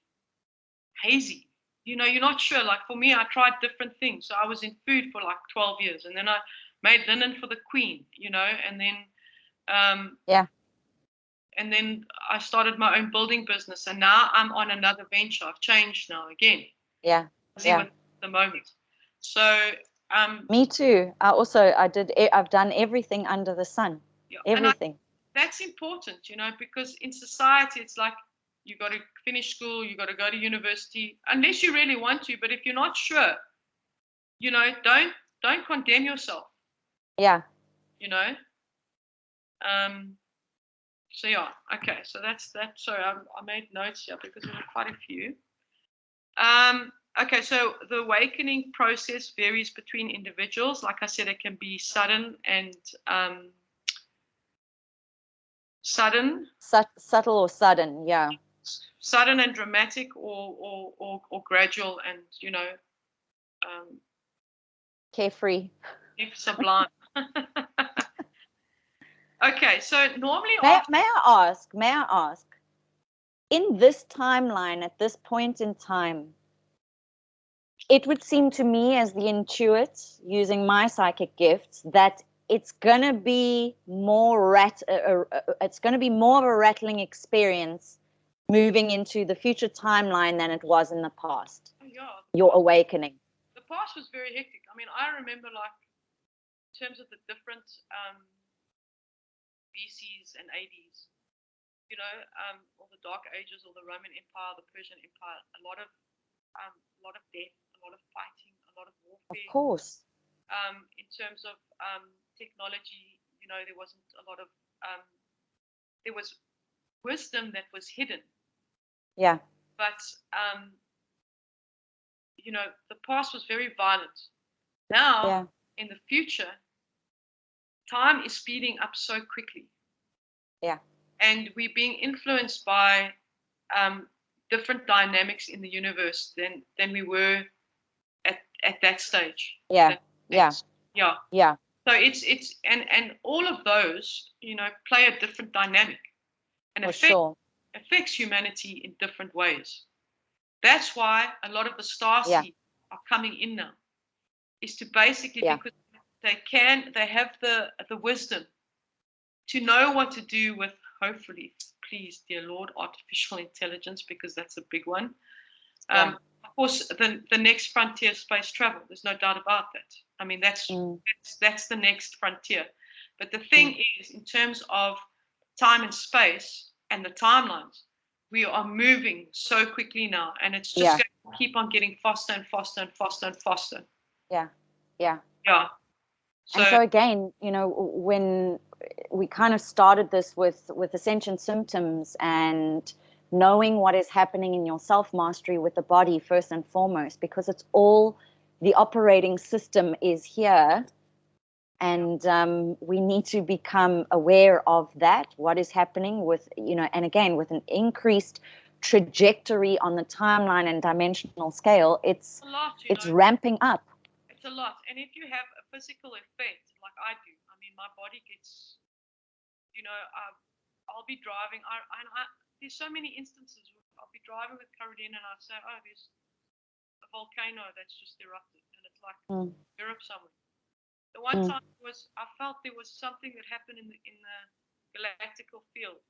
hazy. You're not sure. Like for me, I tried different things. So I was in food for like 12 years, and then I made linen for the Queen, and then yeah. And then I started my own building business, and now I'm on another venture. I've changed now again. Yeah. At the moment. So me too. I've done everything under the sun. Yeah. Everything. That's important, because in society it's like you got to finish school, you got to go to university, unless you really want to. But if you're not sure, don't condemn yourself. Yeah. So yeah, okay. So that's that. Sorry, I made notes here because there were quite a few. Okay, so the awakening process varies between individuals. Like I said, it can be sudden and subtle or sudden, yeah. Sudden and dramatic, or gradual and carefree, sublime. Okay, so normally may I ask, in this timeline, at this point in time, it would seem to me, as the intuit, using my psychic gifts, that it's gonna be more it's gonna be more of a rattling experience moving into the future timeline than it was in the past. Oh, yeah. Your awakening. The past was very hectic. I mean, I remember, like, in terms of the different BCs and ADs, all the Dark Ages, or the Roman Empire, the Persian Empire, a lot of death, a lot of fighting, a lot of warfare. Of course. In terms of technology, there wasn't a lot of there was wisdom that was hidden. Yeah. But the past was very violent. Now, in the future, time is speeding up so quickly. Yeah. And we're being influenced by different dynamics in the universe than we were at that stage. Yeah. Yeah. Yeah. So it's and all of those, play a different dynamic, and affects humanity in different ways. That's why a lot of the star seeds are coming in now, is to basically because they have the wisdom to know what to do with, hopefully, please, dear Lord, artificial intelligence, because that's a big one. Of course, the next frontier, space travel. There's no doubt about that. I mean, that's the next frontier. But the thing is, in terms of time and space and the timelines, we are moving so quickly now, and it's just going to keep on getting faster and faster and faster and faster. Yeah. So, and so again, when we kind of started this with Ascension Symptoms and knowing what is happening in your self-mastery with the body first and foremost, because it's all the operating system is here, and we need to become aware of that, what is happening with, and again, with an increased trajectory on the timeline and dimensional scale, it's ramping up. It's a lot. And if you have a physical effect like I do, I mean, my body gets, I'll be driving. There's so many instances. I'll be driving with Caroline and I say, oh, there's a volcano that's just erupted. And it's like Europe somewhere. The one time I felt there was something that happened in the galactical field.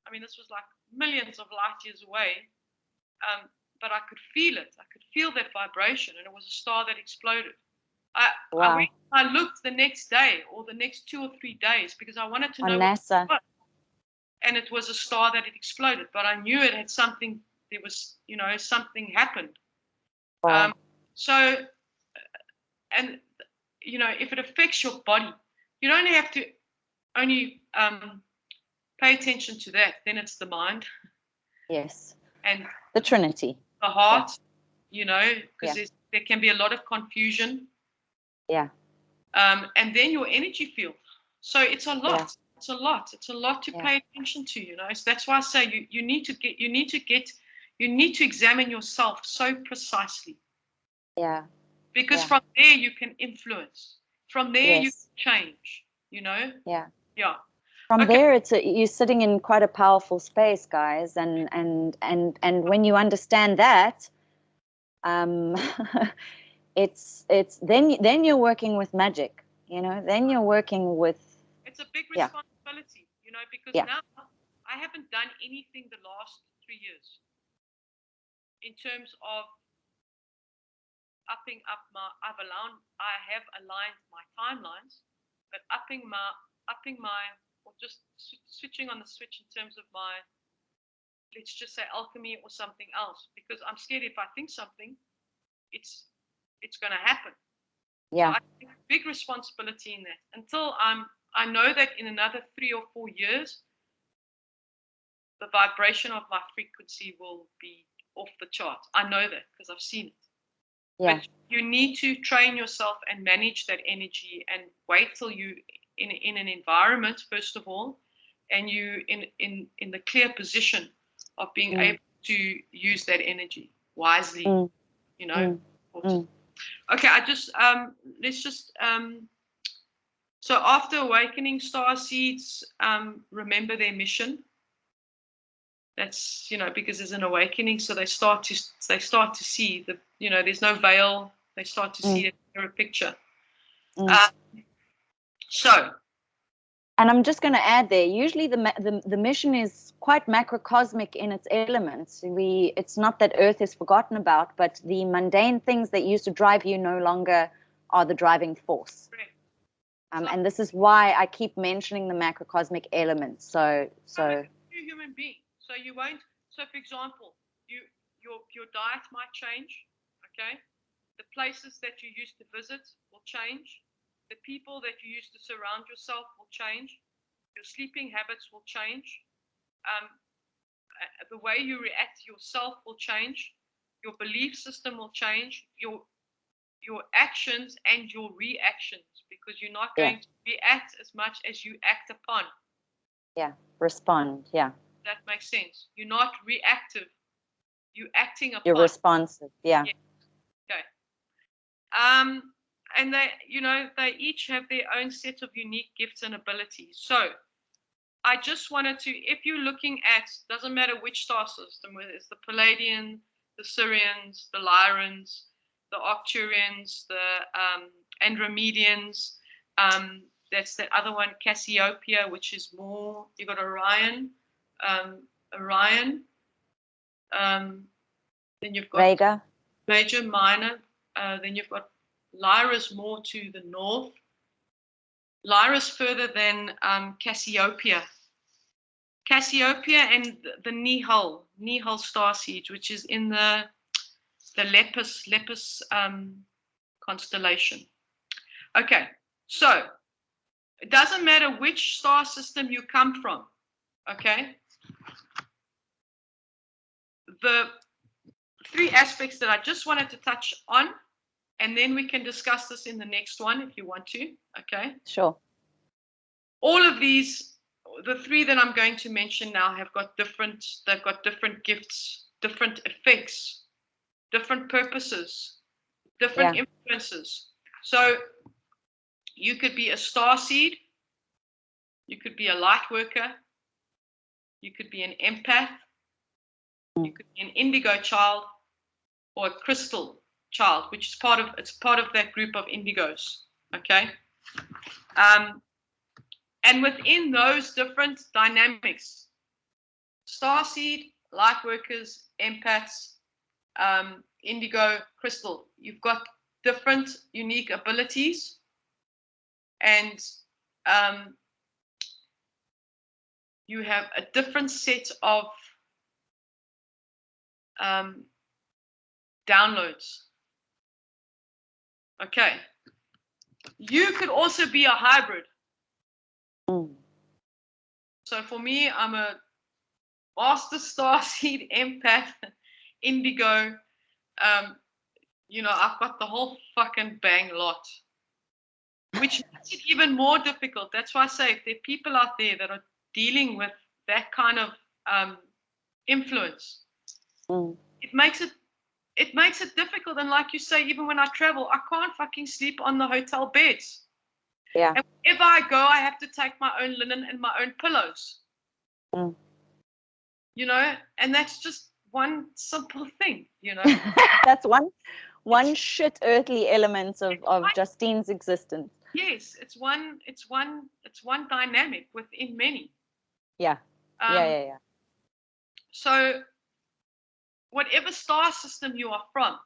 I mean, this was like millions of light years away. But I could feel it. I could feel that vibration, and it was a star that exploded. I looked the next day or the next 2 or 3 days because I wanted to know NASA. what it was. And it was a star that had exploded, but I knew it had something. There was, something happened. Wow. If it affects your body, you don't have to only pay attention to that. Then it's the mind. Yes. And the Trinity. The heart, because there can be a lot of confusion. Yeah. And then your energy field. So it's a lot. Yeah. It's a lot. It's a lot to pay attention to, So that's why I say you need to examine yourself so precisely. Yeah. Because from there you can influence. From there you can change, Yeah. Yeah. From there, you're sitting in quite a powerful space, guys, and when you understand that, it's then you're working with magic, Then you're working with. It's a big responsibility, because now I haven't done anything the last 3 years in terms of upping up I have aligned my timelines, but upping my or just switching on the switch in terms of my, let's just say, alchemy or something else, because I'm scared if I think something, it's going to happen. Yeah. So I take big responsibility in that until I know that in another 3 or 4 years, the vibration of my frequency will be off the chart. I know that because I've seen it. Yeah. But you need to train yourself and manage that energy and wait till you in an environment, first of all, and you in the clear position of being able to use that energy wisely, Okay, let's just so after awakening, star seeds remember their mission. That's because there's an awakening, so they start to see the there's no veil. They start to see a clearer picture. And I'm just going to add there, usually the mission is quite macrocosmic in its elements. It's not that Earth is forgotten about, but the mundane things that used to drive you no longer are the driving force. And this is why I keep mentioning the macrocosmic elements. So you're a human being. So you won't. So for example, your diet might change. Okay, the places that you used to visit will change. The people that you used to surround yourself will change. Your sleeping habits will change. The way you react to yourself will change. Your belief system will change. Your actions and your reactions, because you're not going to react as much as you act upon. Yeah, respond. Yeah. That makes sense. You're not reactive. You're acting upon. You're responsive. Yeah. Okay. And they each have their own set of unique gifts and abilities. So I just wanted to, if you're looking at, doesn't matter which star system, whether it's the Palladian, the Sirians, the Lyrans, the Arcturians, the Andromedians, that's the other one, Cassiopeia, which is more, you got Orion, then you've got Vega, Major, Minor, then you've got Lyra's more to the north. Lyra's further than Cassiopeia. Cassiopeia and the Nihil star seed, which is in the Lepus constellation. Okay, so it doesn't matter which star system you come from, okay? The three aspects that I just wanted to touch on, and then we can discuss this in the next one if you want to, okay? Sure. All of these, the three that I'm going to mention now they've got different gifts, different effects, different purposes, different influences. So you could be a star seed, you could be a light worker, you could be an empath, you could be an indigo child, or a crystal child, which is part of that group of indigos. Okay. And within those different dynamics, starseed, light workers, empaths, indigo, crystal, you've got different unique abilities, and you have a different set of downloads. Okay. You could also be a hybrid. So for me, I'm a master starseed, empath, indigo. I've got the whole fucking bang lot, which makes it even more difficult. That's why I say if there are people out there that are dealing with that kind of influence, it makes it difficult. And like you say, even when I travel, I can't fucking sleep on the hotel beds. Yeah. And wherever I go, I have to take my own linen and my own pillows. And that's just one simple thing, That's one shit earthly element of Justine's existence. Yes, it's one dynamic within many. Yeah. Yeah. So whatever star system you are from,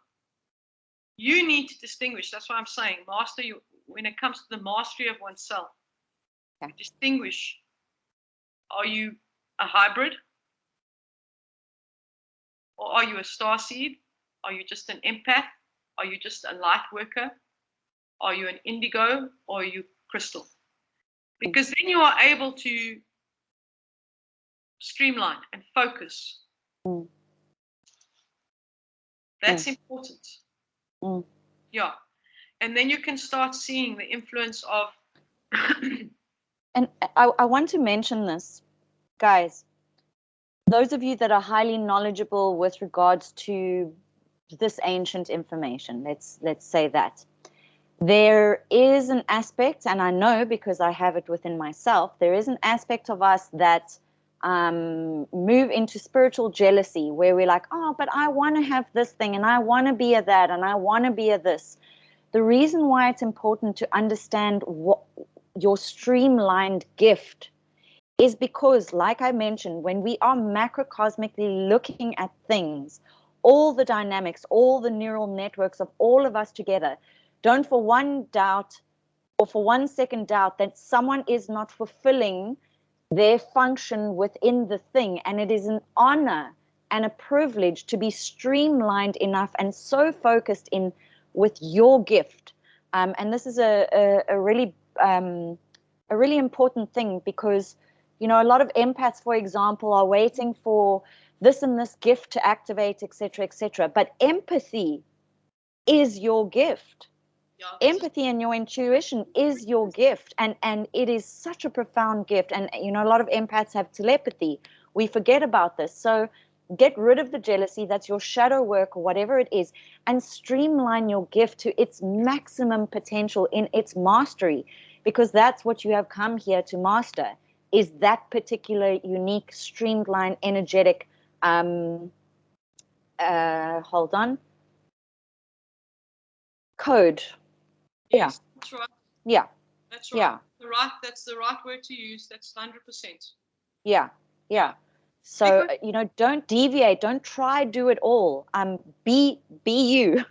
you need to distinguish. That's why I'm saying master you when it comes to the mastery of oneself. Okay. Distinguish. Are you a hybrid? Or are you a star seed? Are you just an empath? Are you just a light worker? Are you an indigo? Or are you crystal? Because then you are able to streamline and focus. That's important. Yeah. And then you can start seeing the influence of... And I want to mention this, guys. Those of you that are highly knowledgeable with regards to this ancient information, let's say that. There is an aspect, and I know because I have it within myself, there is an aspect of us that move into spiritual jealousy where we're like, oh, but I want to have this thing and I want to be a that and I want to be a this. The reason why it's important to understand what your streamlined gift is because, like I mentioned, when we are macrocosmically looking at things, all the dynamics, all the neural networks of all of us together, don't for one doubt or for 1 second doubt that someone is not fulfilling their function within the thing. And it is an honor and a privilege to be streamlined enough and so focused in with your gift. And this is a really important thing because, a lot of empaths, for example, are waiting for this and this gift to activate, etc., etc. But empathy is your gift. Yeah, empathy and your intuition is your gift, and it is such a profound gift. And a lot of empaths have telepathy. We forget about this. So get rid of the jealousy. That's your shadow work or whatever it is, and streamline your gift to its maximum potential in its mastery, because that's what you have come here to master, is that particular unique, streamlined, energetic, code. Yes, that's right. Yeah. That's right. Yeah. That's the right word to use. That's 100%. Yeah. So, don't deviate. Don't try do it all. Be you.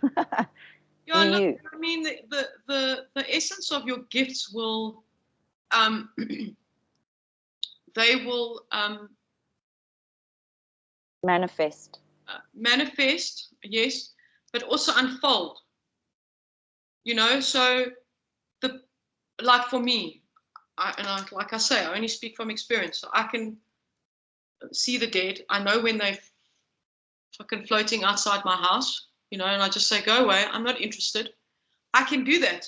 Yeah, look, I mean, the essence of your gifts will, they will Manifest. Manifest, yes, but also unfold. You know, so like for me, like I say, I only speak from experience. So I can see the dead. I know when they're fucking floating outside my house, you know, and I just say, go away. I'm not interested. I can do that,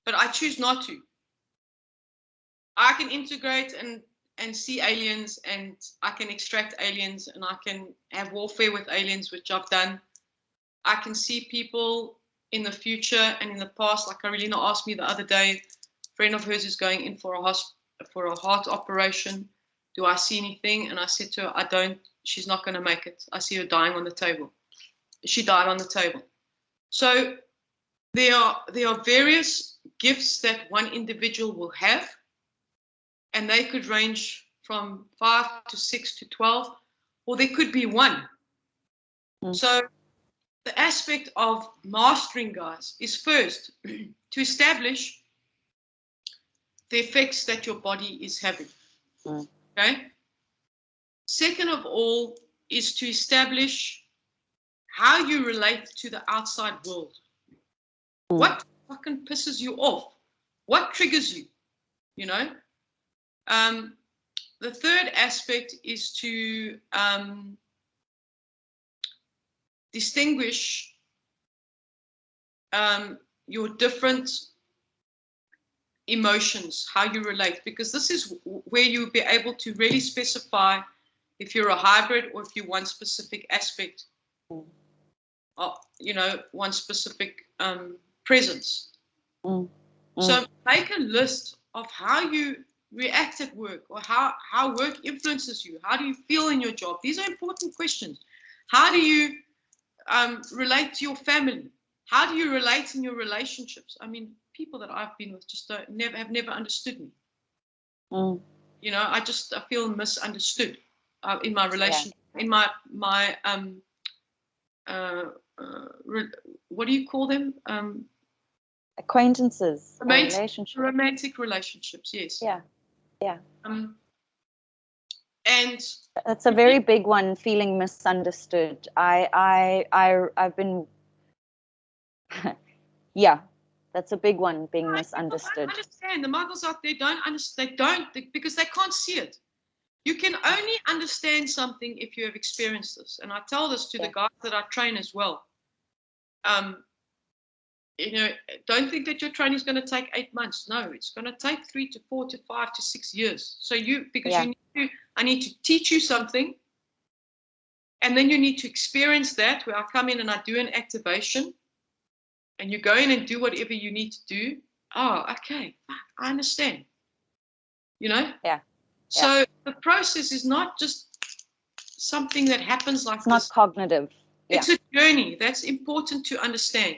but I choose not to. I can integrate and see aliens, and I can extract aliens, and I can have warfare with aliens, which I've done. I can see people in the future and in the past. Like Carolina asked me the other day, a friend of hers is going in for a heart operation. Do I see anything? And I said to her, I don't. She's not going to make it. I see her dying on the table. She died on the table. So there are various gifts that one individual will have, and they could range from 5 to 6 to 12, or there could be one. So the aspect of mastering, guys, is first to establish the effects that your body is having. Okay. Second of all is to establish how you relate to the outside world. What fucking pisses you off? What triggers you? You know? The third aspect is to distinguish your different emotions, how you relate, because this is where you'll be able to really specify if you're a hybrid or if you want specific aspect, you know, one specific presence. So make a list of how you react at work, or how work influences you. How do you feel in your job? These are important questions. How do you relate to your family? How do you relate in your relationships? I mean, people that I've been with just have never understood me. You know, I feel misunderstood in my relationship, in my what do you call them? Acquaintances, romantic relationships. Yes. Yeah. And that's a very big one, feeling misunderstood. I've been that's a big one, being misunderstood. I understand. The muggles out there don't understand. They don't, because they can't see it. You can only understand something if you have experienced this. And I tell this to the guys that I train as well. You know, don't think that your training is going to take 8 months. No, it's going to take 3 to 4 to 5 to 6 years. So you need to teach you something, and then you need to experience that, where I come in and I do an activation, and you go in and do whatever you need to do. Oh, okay, I understand. You know? So the process is not just something that happens like this. It's not cognitive. It's a journey. That's important to understand.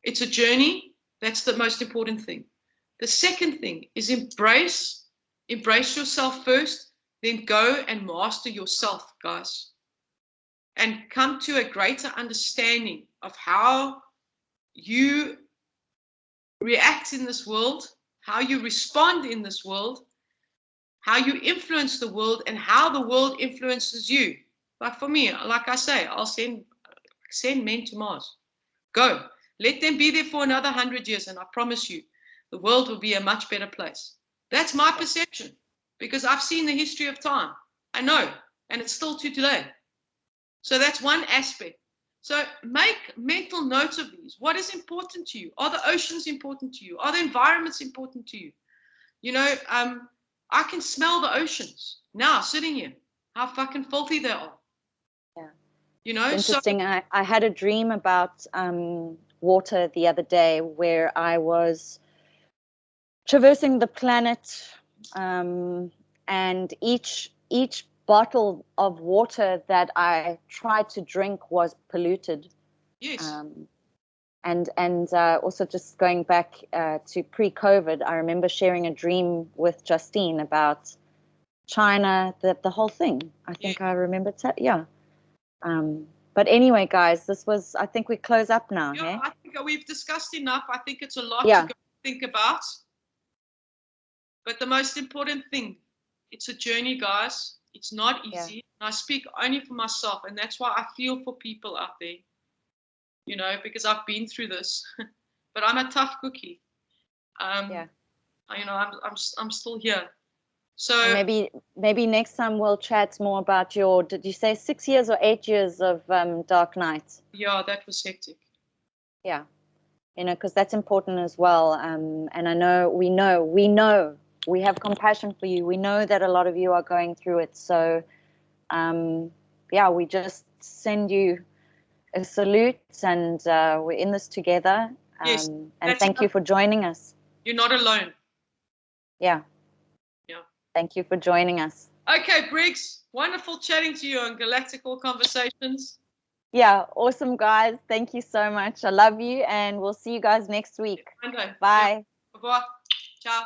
It's a journey. That's the most important thing. The second thing is embrace yourself first, then go and master yourself, guys. And come to a greater understanding of how you react in this world, how you respond in this world, how you influence the world, and how the world influences you. Like for me, like I say, I'll send men to Mars. Go. Let them be there for another 100 years, and I promise you, the world will be a much better place. That's my perception, because I've seen the history of time. I know, and it's still to today. So that's one aspect. So make mental notes of these. What is important to you? Are the oceans important to you? Are the environments important to you? You know, I can smell the oceans now sitting here, how fucking filthy they are. Yeah. You know, it's interesting. I had a dream about water the other day, where I was traversing the planet, and each bottle of water that I tried to drink was polluted. Yes. And also, just going back to pre-COVID, I remember sharing a dream with Justine about China, the whole thing. I think I remember. But anyway, guys, I think we close up now. Yeah, I think we've discussed enough. I think it's a lot to go think about. But the most important thing, it's a journey, guys. It's not easy. And I speak only for myself, and that's why I feel for people out there, you know, because I've been through this. But I'm a tough cookie. You know, I'm still here. So and maybe next time we'll chat more about your, did you say 6 years or 8 years of dark night? Yeah, that was hectic. Yeah, you know, because that's important as well. And I know we have compassion for you. We know that a lot of you are going through it. So we just send you a salute, and we're in this together. Yes, and thank you for joining us. You're not alone. Yeah. Thank you for joining us. Okay, Briggs, wonderful chatting to you on Galactic Conversations. Yeah, awesome, guys. Thank you so much. I love you, and we'll see you guys next week. Monday. Bye. Bye-bye. Ciao.